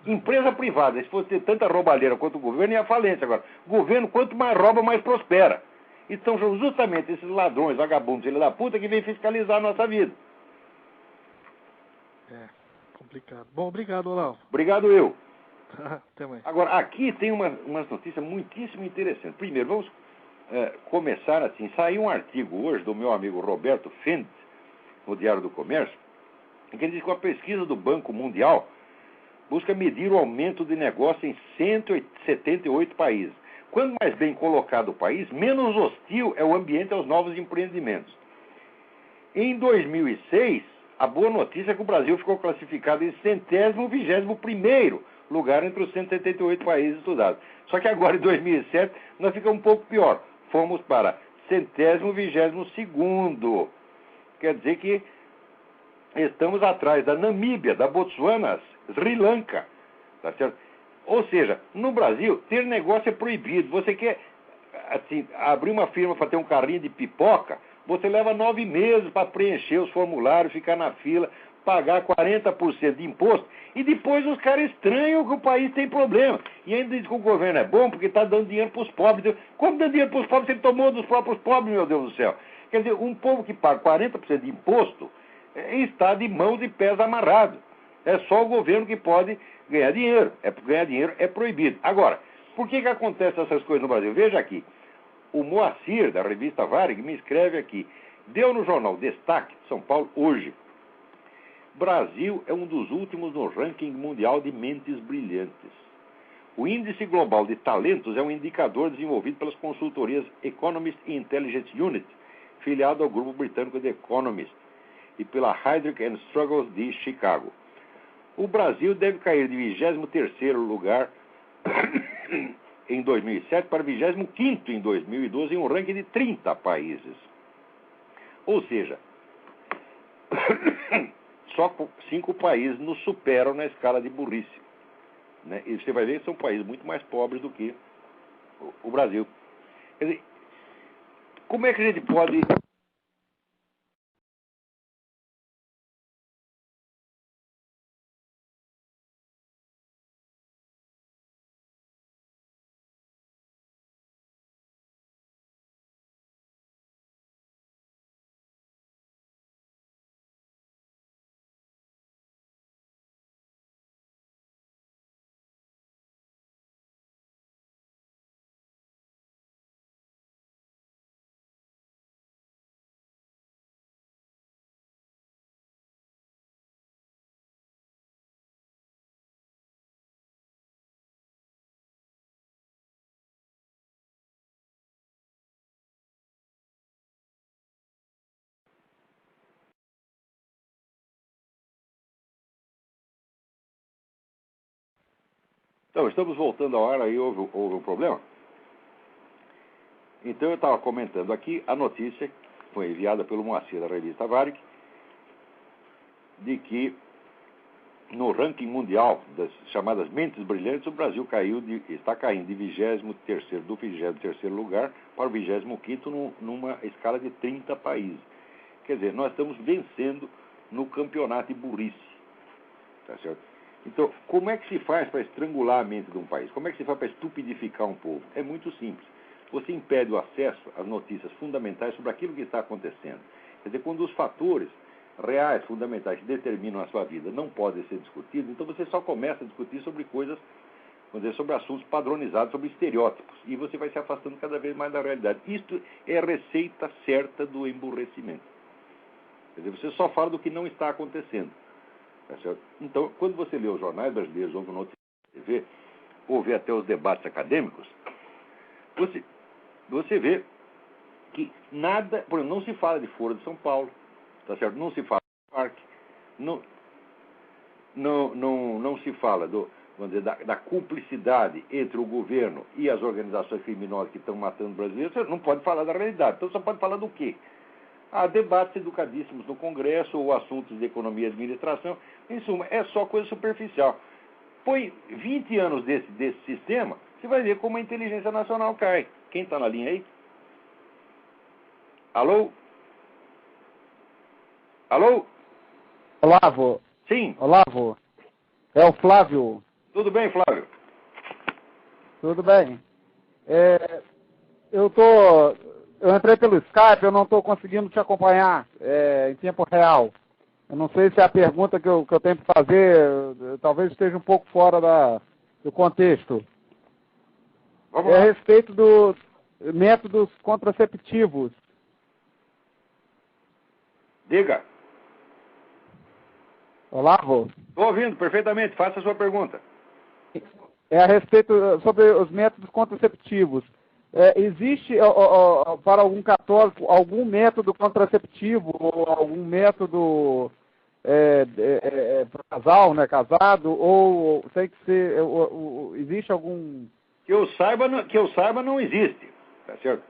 Empresa privada, se fosse ter tanta roubalheira quanto o governo, ia à falência agora. Governo, quanto mais rouba, mais prospera. Então, são justamente esses ladrões, vagabundos, filha da puta, que vêm fiscalizar a nossa vida. Complicado. Bom, obrigado, Olavo. Obrigado eu. Até mais. Agora, aqui tem umas notícias muitíssimo interessantes. Primeiro, vamos começar assim. Saiu um artigo hoje do meu amigo Roberto Fendt, no Diário do Comércio, em que ele diz que a pesquisa do Banco Mundial busca medir o aumento de negócio em 178 países. Quanto mais bem colocado o país, menos hostil é o ambiente aos novos empreendimentos. Em 2006, a boa notícia é que o Brasil ficou classificado em 121º lugar entre os 178 países estudados. Só que agora, em 2007, nós ficamos um pouco pior. Fomos para 122º. Quer dizer que estamos atrás da Namíbia, da Botsuana, Sri Lanka. Tá certo? Ou seja, no Brasil, ter negócio é proibido. Você quer assim, abrir uma firma para ter um carrinho de pipoca, você leva 9 meses para preencher os formulários, ficar na fila, pagar 40% de imposto, e depois os caras estranham que o país tem problema. E ainda diz que o governo é bom porque está dando dinheiro para os pobres. Como dando dinheiro para os pobres? Ele tomou dos próprios pobres, meu Deus do céu. Quer dizer, um povo que paga 40% de imposto está de mãos e pés amarrados. É só o governo que pode ganhar dinheiro. Ganhar dinheiro é proibido. Agora, por que acontecem essas coisas no Brasil? Veja aqui. O Moacir, da revista Varig, me escreve aqui. Deu no jornal Destaque de São Paulo hoje. Brasil é um dos últimos no ranking mundial de mentes brilhantes. O Índice Global de Talentos é um indicador desenvolvido pelas consultorias Economist e Intelligence Unit, filiado ao grupo britânico The Economist, e pela Heidrick & Struggles de Chicago. O Brasil deve cair de 23º lugar em 2007 para 25º em 2012 em um ranking de 30 países. Ou seja, só 5 países nos superam na escala de burrice. Né? E você vai ver que são países muito mais pobres do que o Brasil. Quer dizer, como é que a gente pode Então, estamos voltando ao ar, aí houve um problema. Então, eu estava comentando aqui a notícia que foi enviada pelo Moacir da revista Varig, de que no ranking mundial das chamadas mentes brilhantes, o Brasil está caindo de 23º, do 23º lugar para o 25º numa escala de 30 países. Quer dizer, nós estamos vencendo no campeonato de burrice. Tá certo? Então, como é que se faz para estrangular a mente de um país? Como é que se faz para estupidificar um povo? É muito simples. Você impede o acesso às notícias fundamentais sobre aquilo que está acontecendo. Quer dizer, quando os fatores reais, fundamentais, que determinam a sua vida não podem ser discutidos, então você só começa a discutir sobre coisas, vamos dizer, sobre assuntos padronizados, sobre estereótipos, e você vai se afastando cada vez mais da realidade. Isto é a receita certa do emburrecimento. Quer dizer, você só fala do que não está acontecendo. Tá certo? Então, quando você lê os jornais brasileiros, ouve notícias na TV, ou vê até os debates acadêmicos, você vê que nada, por exemplo, não se fala de Foro de São Paulo, tá certo? Não se fala do parque, não se fala vamos dizer, da cumplicidade entre o governo e as organizações criminosas que estão matando brasileiros. Você não pode falar da realidade. Então, só pode falar do quê? Há debates educadíssimos no Congresso ou assuntos de economia e administração. Em suma, é só coisa superficial. Põe 20 anos desse sistema, você vai ver como a inteligência nacional cai. Quem está na linha aí? Alô? Alô? Olavo. Sim. Olavo. É o Flávio. Tudo bem, Flávio? Tudo bem. Eu entrei pelo Skype, eu não estou conseguindo te acompanhar em tempo real. Eu não sei se a pergunta que eu tenho que fazer talvez esteja um pouco fora do contexto. Vamos lá. A respeito dos métodos contraceptivos. Diga. Olavo? Estou ouvindo perfeitamente. Faça a sua pergunta. É a respeito sobre os métodos contraceptivos. Existe para algum católico algum método contraceptivo ou algum método para casal, né, casado, ou tem que ser, existe algum... Que eu saiba não existe, tá certo?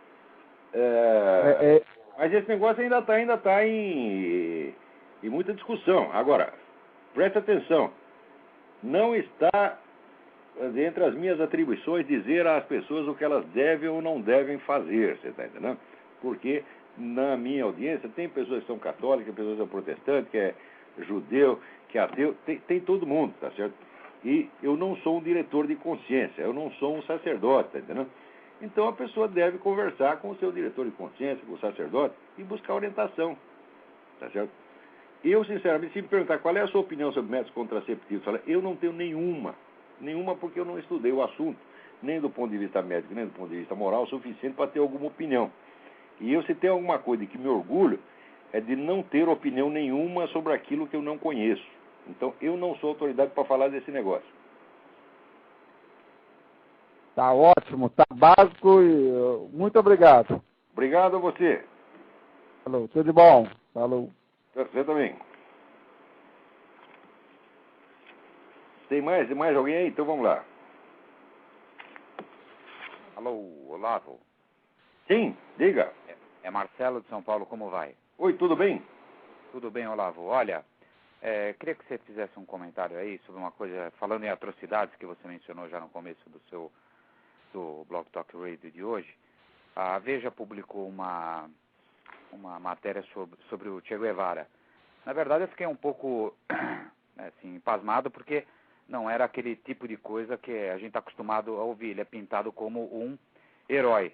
Mas esse negócio ainda está em muita discussão. Agora, preste atenção, não está entre as minhas atribuições dizer às pessoas o que elas devem ou não devem fazer, você está entendendo? Porque na minha audiência tem pessoas que são católicas, pessoas que são protestantes, que é judeu, que é ateu, tem todo mundo, tá certo? E eu não sou um diretor de consciência, eu não sou um sacerdote, tá entendendo? Então a pessoa deve conversar com o seu diretor de consciência, com o sacerdote, e buscar orientação, tá certo? Eu, sinceramente, se me perguntar qual é a sua opinião sobre métodos contraceptivos, eu não tenho nenhuma porque eu não estudei o assunto, nem do ponto de vista médico, nem do ponto de vista moral, o suficiente para ter alguma opinião. E eu, se tem alguma coisa de que me orgulho, é de não ter opinião nenhuma sobre aquilo que eu não conheço. Então, eu não sou autoridade para falar desse negócio. Tá ótimo, tá básico e muito obrigado. Obrigado a você. Falou, tudo de bom. Falou. Você também. Tem mais alguém aí? Então vamos lá. Alô, Olavo. Sim, diga. É Marcelo de São Paulo, como vai? Oi, tudo bem? Tudo bem, Olavo. Olha, queria que você fizesse um comentário aí sobre uma coisa, falando em atrocidades que você mencionou já no começo do Blog Talk Radio de hoje. A Veja publicou uma matéria sobre o Che Guevara. Na verdade, eu fiquei um pouco assim, pasmado, porque não era aquele tipo de coisa que a gente está acostumado a ouvir. Ele é pintado como um herói.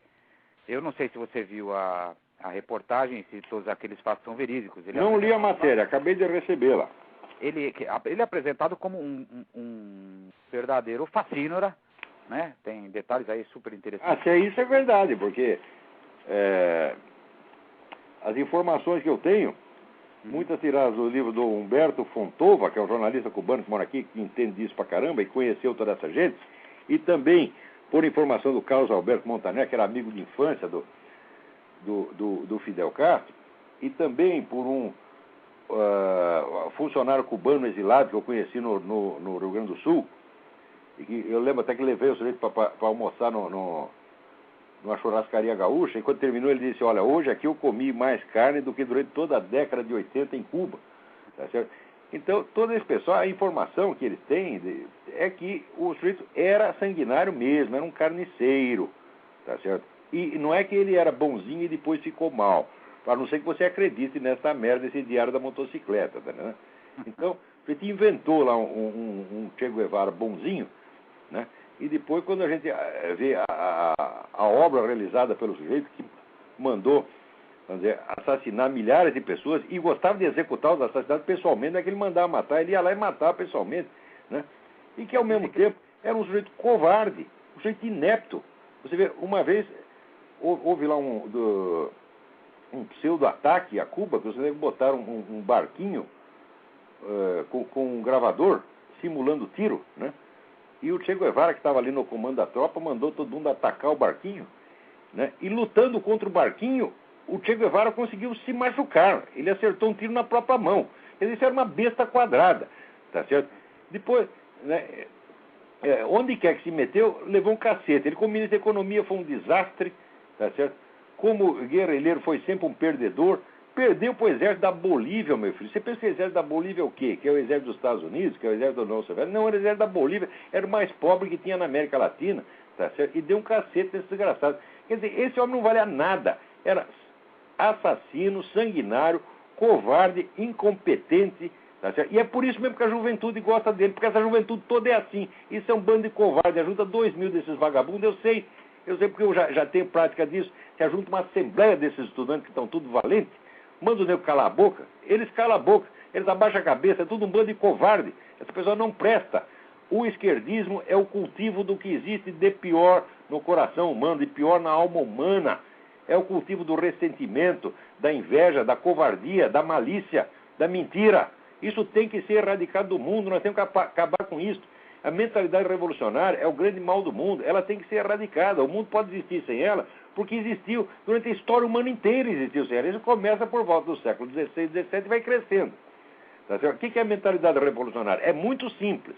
Eu não sei se você viu a reportagem, se todos aqueles fatos são verídicos. Não li a matéria, acabei de recebê-la. Ele é apresentado como um verdadeiro facínora, né? Tem detalhes aí super interessantes. Isso é verdade, porque as informações que eu tenho, muitas tiradas do livro do Humberto Fontova, que é um jornalista cubano que mora aqui, que entende disso pra caramba e conheceu toda essa gente, e também por informação do Carlos Alberto Montaner, que era amigo de infância do Fidel Castro, e também por um funcionário cubano exilado que eu conheci no Rio Grande do Sul, E que eu lembro até que levei o sujeito para almoçar numa churrascaria gaúcha, e quando terminou ele disse, olha, hoje aqui eu comi mais carne do que durante toda a década de 80 em Cuba. Tá certo? Então, todo esse pessoal, a informação que eles têm é que o sujeito era sanguinário mesmo, era um carniceiro. Tá certo? E não é que ele era bonzinho e depois ficou mal. A não ser que você acredite nessa merda, esse diário da motocicleta. Tá, né? Então, a gente inventou lá um Che Guevara bonzinho, né? E depois, quando a gente vê a obra realizada pelo sujeito que mandou, vamos dizer, assassinar milhares de pessoas e gostava de executar os assassinatos pessoalmente, não é que ele mandava matar, ele ia lá e matava pessoalmente, né? E que, ao mesmo tempo, era um sujeito covarde, um sujeito inepto. Você vê, uma vez, houve lá um pseudo-ataque a Cuba, que vocês botaram um barquinho com um gravador, simulando tiro, né? E o Che Guevara, que estava ali no comando da tropa, mandou todo mundo atacar o barquinho, né? E lutando contra o barquinho, o Che Guevara conseguiu se machucar. Ele acertou um tiro na própria mão. Ele era uma besta quadrada, tá certo? Depois, né, onde quer que se meteu, levou um cacete. Ele, como ministro da Economia, foi um desastre, tá certo? Como guerrilheiro, foi sempre um perdedor. Perdeu para o exército da Bolívia, meu filho. Você pensa que o exército da Bolívia é o quê? Que é o exército dos Estados Unidos? Que é o exército da União Soviética? Não, era o exército da Bolívia. Era o mais pobre que tinha na América Latina, tá certo? E deu um cacete nesse desgraçado. Quer dizer, esse homem não valia nada. Era assassino, sanguinário, covarde, incompetente, tá certo? E é por isso mesmo que a juventude gosta dele, porque essa juventude toda é assim. Isso é um bando de covarde. Ajuda 2.000 desses vagabundos, eu sei porque eu já tenho prática disso. Se ajunta uma assembleia desses estudantes que estão tudo valentes, manda o nego calar a boca, eles calam a boca, eles abaixam a cabeça, é tudo um bando de covarde. Essa pessoa não presta. O esquerdismo é o cultivo do que existe de pior no coração humano, de pior na alma humana. É o cultivo do ressentimento, da inveja, da covardia, da malícia, da mentira. Isso tem que ser erradicado do mundo, nós temos que acabar com isso. A mentalidade revolucionária é o grande mal do mundo, ela tem que ser erradicada. O mundo pode existir sem ela, porque existiu, durante a história humana inteira existiu sem ela. Isso começa por volta do século XVI, XVII e vai crescendo. Tá certo? O que é a mentalidade revolucionária? É muito simples.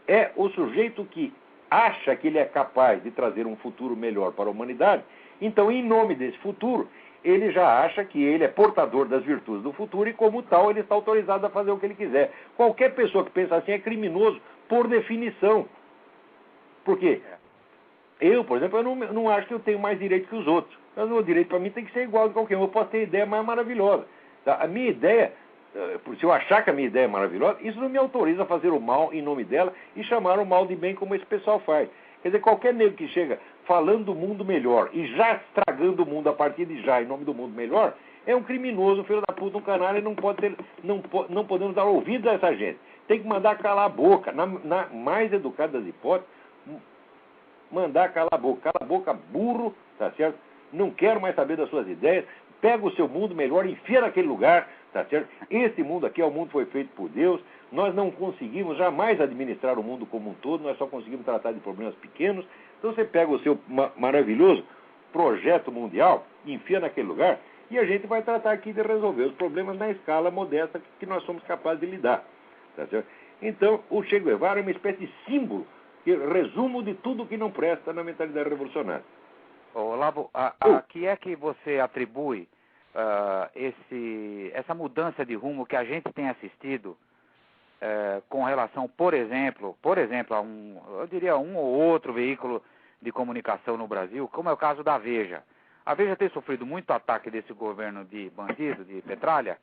É o sujeito que acha que ele é capaz de trazer um futuro melhor para a humanidade. Então, em nome desse futuro, ele já acha que ele é portador das virtudes do futuro e, como tal, ele está autorizado a fazer o que ele quiser. Qualquer pessoa que pensa assim é criminoso, por definição. Por quê? Eu, por exemplo, eu não acho que eu tenho mais direito que os outros. Mas o direito para mim tem que ser igual a qualquer um. Eu posso ter ideia mais maravilhosa. Tá? A minha ideia, se eu achar que a minha ideia é maravilhosa, isso não me autoriza a fazer o mal em nome dela e chamar o mal de bem como esse pessoal faz. Quer dizer, qualquer nego que chega falando do mundo melhor e já estragando o mundo a partir de já em nome do mundo melhor, é um criminoso, um filho da puta, um canalha, e não podemos dar ouvido a essa gente. Tem que mandar calar a boca, na mais educada das hipóteses, mandar calar a boca, burro, tá certo? Não quero mais saber das suas ideias, pega o seu mundo melhor, enfia naquele lugar, tá certo? Esse mundo aqui é o mundo que foi feito por Deus, nós não conseguimos jamais administrar o mundo como um todo, nós só conseguimos tratar de problemas pequenos. Então você pega o seu maravilhoso projeto mundial, enfia naquele lugar, e a gente vai tratar aqui de resolver os problemas na escala modesta que nós somos capazes de lidar. Tá certo? Então, o Che Guevara é uma espécie de símbolo, resumo de tudo que não presta na mentalidade revolucionária. Olavo, a que é que você atribui essa mudança de rumo que a gente tem assistido com relação, por exemplo, a eu diria um ou outro veículo de comunicação no Brasil, como é o caso da Veja. A Veja tem sofrido muito ataque desse governo de bandido, de Petralha,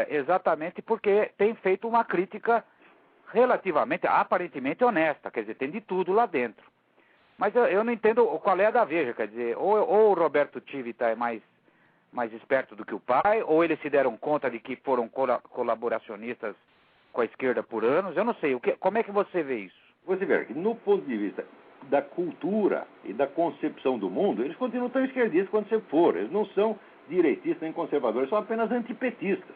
exatamente porque tem feito uma crítica relativamente, aparentemente honesta, quer dizer, tem de tudo lá dentro. Mas eu não entendo qual é a da Veja, quer dizer, ou o Roberto Tivita é mais esperto do que o pai, ou eles se deram conta de que foram colaboracionistas com a esquerda por anos, eu não sei, como é que você vê isso? Você vê que no ponto de vista da cultura e da concepção do mundo, eles continuam tão esquerdistas quando você for, eles não são direitistas nem conservadores, são apenas antipetistas.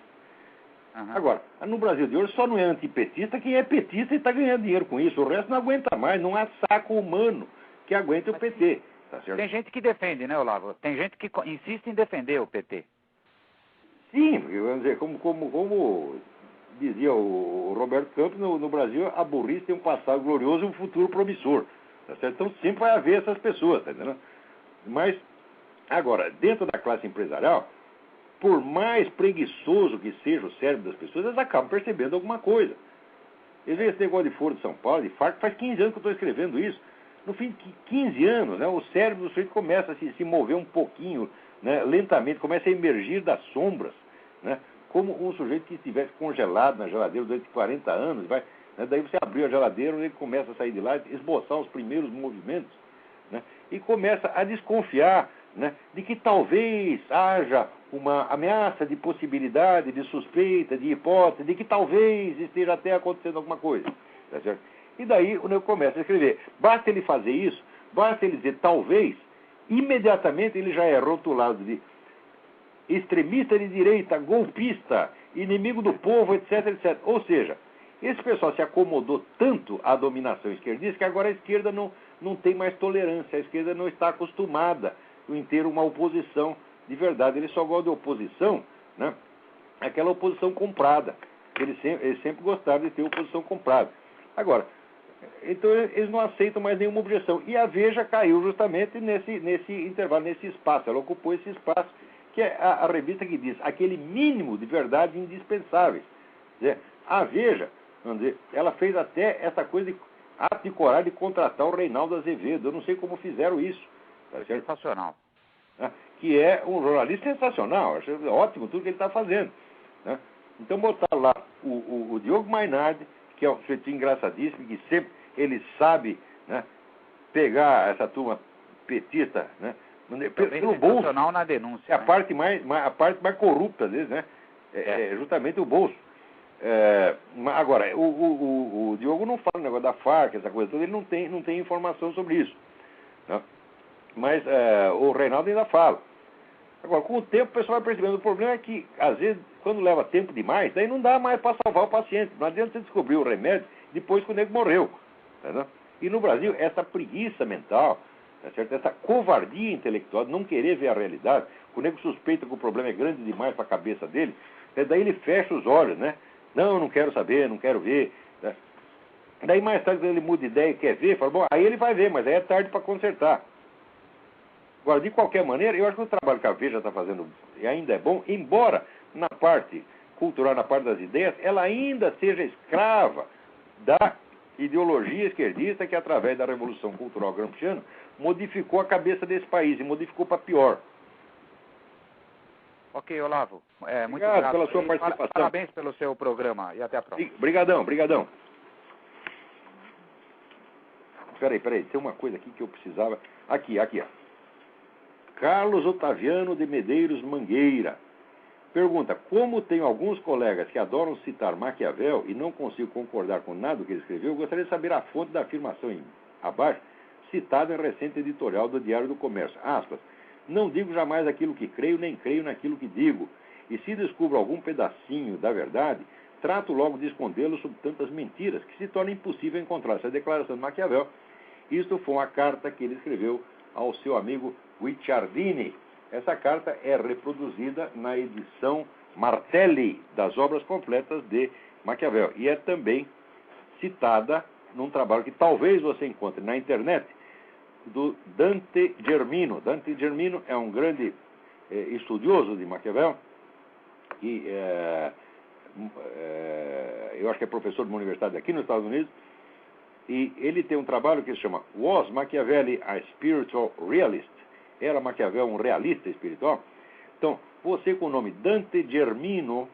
Uhum. Agora, no Brasil de hoje só não é antipetista quem é petista e está ganhando dinheiro com isso, o resto não aguenta mais, não há saco humano que aguente o PT. Tá certo? Tem gente que defende, né, Olavo? Tem gente que insiste em defender o PT. Sim, vamos dizer, como dizia o Roberto Campos, no Brasil a burrice tem um passado glorioso e um futuro promissor. Tá certo? Então sempre vai haver essas pessoas, tá entendendo? Mas, agora, dentro da classe empresarial, por mais preguiçoso que seja o cérebro das pessoas, elas acabam percebendo alguma coisa. Eles veem esse negócio de Foro de São Paulo, de FARC, faz 15 anos que eu estou escrevendo isso. No fim de 15 anos, né, o cérebro do sujeito começa a se mover um pouquinho, né, lentamente, começa a emergir das sombras, né, como um sujeito que estivesse congelado na geladeira durante 40 anos, vai, né, daí você abriu a geladeira, ele começa a sair de lá, esboçar os primeiros movimentos, né, e começa a desconfiar, né, de que talvez haja uma ameaça de possibilidade, de suspeita, de hipótese, de que talvez esteja até acontecendo alguma coisa. Tá certo? E daí o nego começa a escrever. Basta ele fazer isso, basta ele dizer talvez, imediatamente ele já é rotulado de extremista de direita, golpista, inimigo do povo, etc, etc. Ou seja, esse pessoal se acomodou tanto à dominação esquerdista que agora a esquerda não tem mais tolerância, a esquerda não está acostumada em ter uma oposição de verdade. Eles só gostam de oposição, né? Aquela oposição comprada. Eles sempre gostaram de ter oposição comprada. Agora, então eles não aceitam mais nenhuma objeção. E a Veja caiu justamente nesse intervalo, nesse espaço. Ela ocupou esse espaço, que é a revista que diz aquele mínimo de verdade indispensáveis. A Veja, vamos dizer, ela fez até essa coisa de ato de coragem de contratar o Reinaldo Azevedo. Eu não sei como fizeram isso. Sensacional. Que é um jornalista sensacional. Acho ótimo tudo que ele está fazendo. Né? Então botaram lá o Diogo Mainardi, que é um sujeito engraçadíssimo, que sempre ele sabe, né, pegar essa turma petista, né, pelo bolso. Sensacional na denúncia. É a parte mais corrupta deles, né? É justamente o bolso. Agora, o Diogo não fala o negócio da FARC, essa coisa toda, ele não tem informação sobre isso. Né? Mas o Reinaldo ainda fala. Agora, com o tempo, o pessoal vai percebendo. O problema é que, às vezes, quando leva tempo demais, daí não dá mais para salvar o paciente. Não adianta você descobrir o remédio depois que o nego morreu. Tá? E no Brasil, essa preguiça mental, tá certo? Essa covardia intelectual, não querer ver a realidade, o nego suspeita que o problema é grande demais para a cabeça dele, daí ele fecha os olhos, né? Não quero saber, não quero ver. Tá? Daí mais tarde, quando ele muda de ideia e quer ver, fala, bom, aí ele vai ver, mas aí é tarde para consertar. Agora, de qualquer maneira, eu acho que o trabalho que a Veja está fazendo ainda é bom, embora na parte cultural, na parte das ideias, ela ainda seja escrava da ideologia esquerdista que, através da Revolução Cultural Gramsciana, modificou a cabeça desse país e modificou para pior. Ok, Olavo. Muito obrigado obrigado pela sua participação. Parabéns pelo seu programa e até a próxima. Obrigadão. Peraí, tem uma coisa aqui que eu precisava. Aqui, ó. Carlos Otaviano de Medeiros Mangueira pergunta: como tenho alguns colegas que adoram citar Maquiavel e não consigo concordar com nada do que ele escreveu, eu gostaria de saber a fonte da afirmação abaixo, citada em recente editorial do Diário do Comércio. Aspas, não digo jamais aquilo que creio, nem creio naquilo que digo. E se descubro algum pedacinho da verdade, trato logo de escondê-lo sob tantas mentiras que se torna impossível encontrar essa declaração de Maquiavel. Isto foi uma carta que ele escreveu ao seu amigo Guicciardini. Essa carta é reproduzida na edição Martelli das obras completas de Maquiavel e é também citada num trabalho que talvez você encontre na internet do Dante Germino. Dante Germino é um grande estudioso de Maquiavel e eu acho que é professor de uma universidade aqui nos Estados Unidos, e ele tem um trabalho que se chama Was Machiavelli a Spiritual Realist? Era Maquiavel um realista espiritual? Então, você com o nome Dante Germino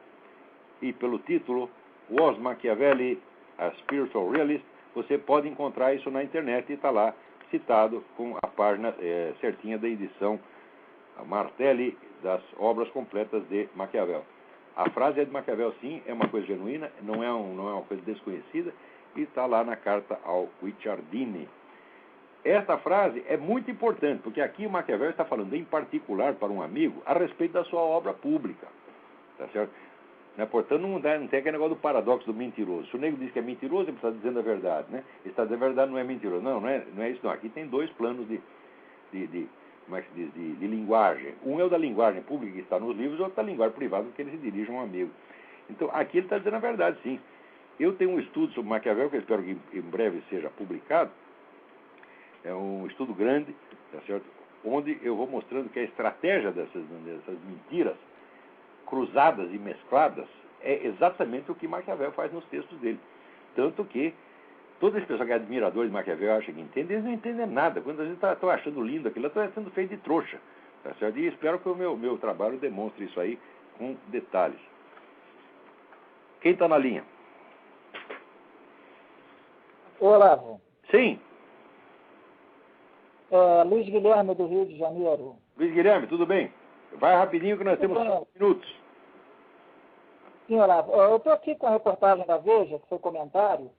e pelo título Was Machiavelli a Spiritual Realist, você pode encontrar isso na internet e está lá citado com a página certinha da edição Martelli das obras completas de Maquiavel. A frase é de Maquiavel, sim, é uma coisa genuína, não é uma coisa desconhecida, e está lá na carta ao Guicciardini. Esta frase é muito importante, porque aqui o Maquiavel está falando em particular para um amigo a respeito da sua obra pública. Tá certo? Né? Portanto, não tem aquele negócio do paradoxo do mentiroso. Se o nego diz que é mentiroso, ele está dizendo a verdade. Né? Ele está dizendo a verdade, não é mentiroso. Não é isso não. Aqui tem dois planos como é que se diz, de linguagem. Um é o da linguagem pública que está nos livros, e outro da linguagem privada, que ele se dirige a um amigo. Então, aqui ele está dizendo a verdade, sim. Eu tenho um estudo sobre Maquiavel, que eu espero que em breve seja publicado. É um estudo grande, tá certo? Onde eu vou mostrando que a estratégia dessas mentiras cruzadas e mescladas é exatamente o que Maquiavel faz nos textos dele. Tanto que todas as pessoas que são admiradores de Maquiavel acham que entendem, eles não entendem nada. Quando a gente está achando lindo aquilo, está sendo feito de trouxa. Tá certo? E espero que o meu trabalho demonstre isso aí com detalhes. Quem está na linha? Olavo. Sim. Luiz Guilherme, do Rio de Janeiro. Luiz Guilherme, tudo bem? Vai rapidinho que nós temos 5 minutos. Sim, Olavo. Eu estou aqui com a reportagem da Veja, que foi comentário,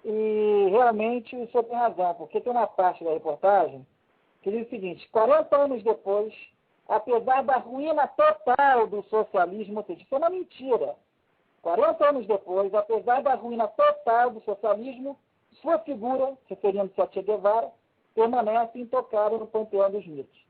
e realmente o senhor tem razão, porque tem uma parte da reportagem que diz o seguinte: 40 anos depois, apesar da ruína total do socialismo, ou seja, isso é uma mentira. 40 anos depois, apesar da ruína total do socialismo, sua figura, referindo-se a Che Guevara, permanece intocável no panteão dos mitos.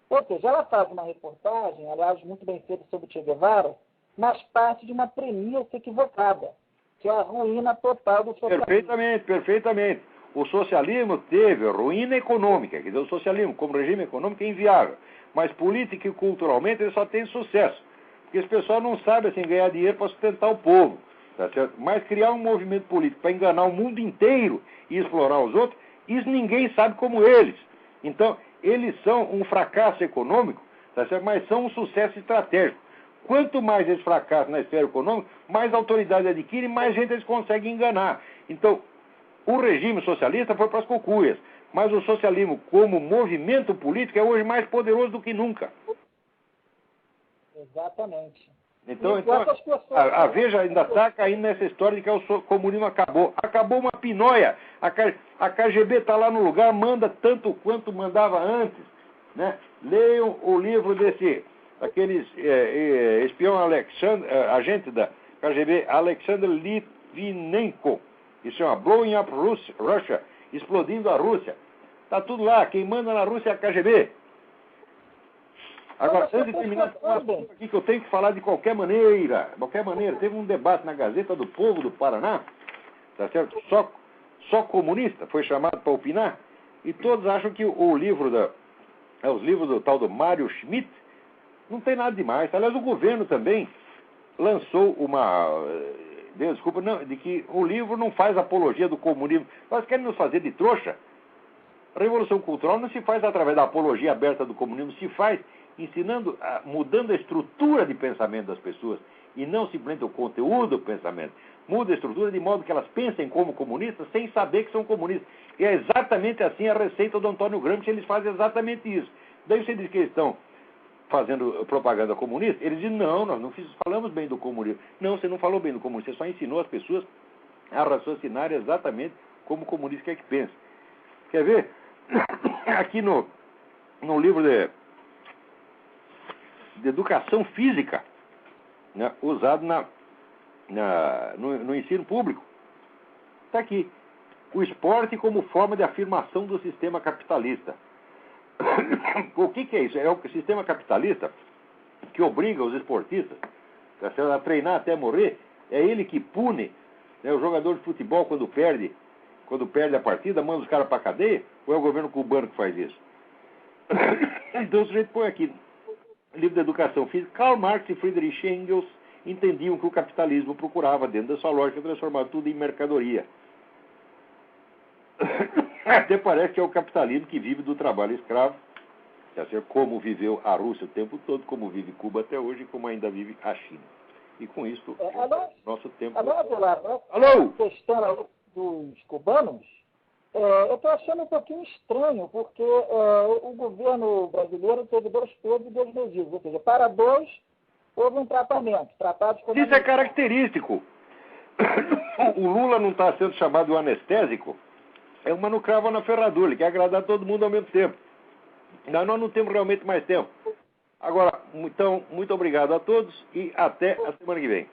Ou seja, ela faz uma reportagem, aliás, muito bem feita sobre Che Guevara, mas parte de uma premissa equivocada, que é a ruína total do socialismo. Perfeitamente. O socialismo teve ruína econômica, quer dizer, o socialismo como regime econômico é inviável, mas política e culturalmente ele só tem sucesso, porque esse pessoal não sabe assim, ganhar dinheiro para sustentar o povo, tá certo? Mas criar um movimento político para enganar o mundo inteiro e explorar os outros, isso ninguém sabe como eles. Então, eles são um fracasso econômico, tá certo? Mas são um sucesso estratégico. Quanto mais eles fracassam na esfera econômica, mais autoridade adquirem, mais gente eles conseguem enganar. Então, o regime socialista foi para as cucuias, mas o socialismo como movimento político é hoje mais poderoso do que nunca. Exatamente. Então a Veja ainda está caindo nessa história de que o comunismo acabou. Acabou uma pinóia. A KGB está lá no lugar, manda tanto quanto mandava antes. Né? Leiam o livro daqueles espião agente da KGB, Alexander Litvinenko. Isso chama Blowing Up Russia, explodindo a Rússia. Está tudo lá. Quem manda na Rússia é a KGB. Agora, antes de terminar, um assunto aqui que eu tenho que falar de qualquer maneira. Teve um debate na Gazeta do Povo do Paraná, tá certo? Só comunista foi chamado para opinar, e todos acham que os livros do tal do Mário Schmidt não tem nada demais. Aliás, o governo também lançou de que o livro não faz apologia do comunismo. Nós queremos nos fazer de trouxa. A Revolução Cultural não se faz através da apologia aberta do comunismo, se faz ensinando, mudando a estrutura de pensamento das pessoas e não simplesmente o conteúdo do pensamento. Muda a estrutura de modo que elas pensem como comunistas sem saber que são comunistas. E é exatamente assim a receita do Antônio Gramsci, eles fazem exatamente isso. Daí você diz que eles estão fazendo propaganda comunista, eles dizem, não, nós não falamos bem do comunismo. Não, você não falou bem do comunismo, você só ensinou as pessoas a raciocinar exatamente como o comunista quer que pense. Quer ver? Aqui no livro de educação física, né, usado no ensino público. Está aqui. O esporte como forma de afirmação do sistema capitalista. O que é isso? É o sistema capitalista que obriga os esportistas a treinar até morrer. É ele que pune, né, o jogador de futebol quando perde a partida, manda os caras para a cadeia, ou é o governo cubano que faz isso? Então o sujeito põe aqui, livro de educação física, Karl Marx e Friedrich Engels entendiam que o capitalismo procurava, dentro da sua lógica, transformar tudo em mercadoria. Até parece que é o capitalismo que vive do trabalho escravo, como viveu a Rússia o tempo todo, como vive Cuba até hoje e como ainda vive a China. E com isso, nosso tempo... Alô? Questão dos cubanos, eu estou achando um pouquinho estranho, porque o governo brasileiro teve 2 pesos e 2 medidas, ou seja, para 2 houve um tratamento. Isso é característico. O Lula não está sendo chamado de anestésico, é uma no cravo na ferradura, ele quer agradar todo mundo ao mesmo tempo. Nós não temos realmente mais tempo. Agora, então, muito obrigado a todos e até a semana que vem.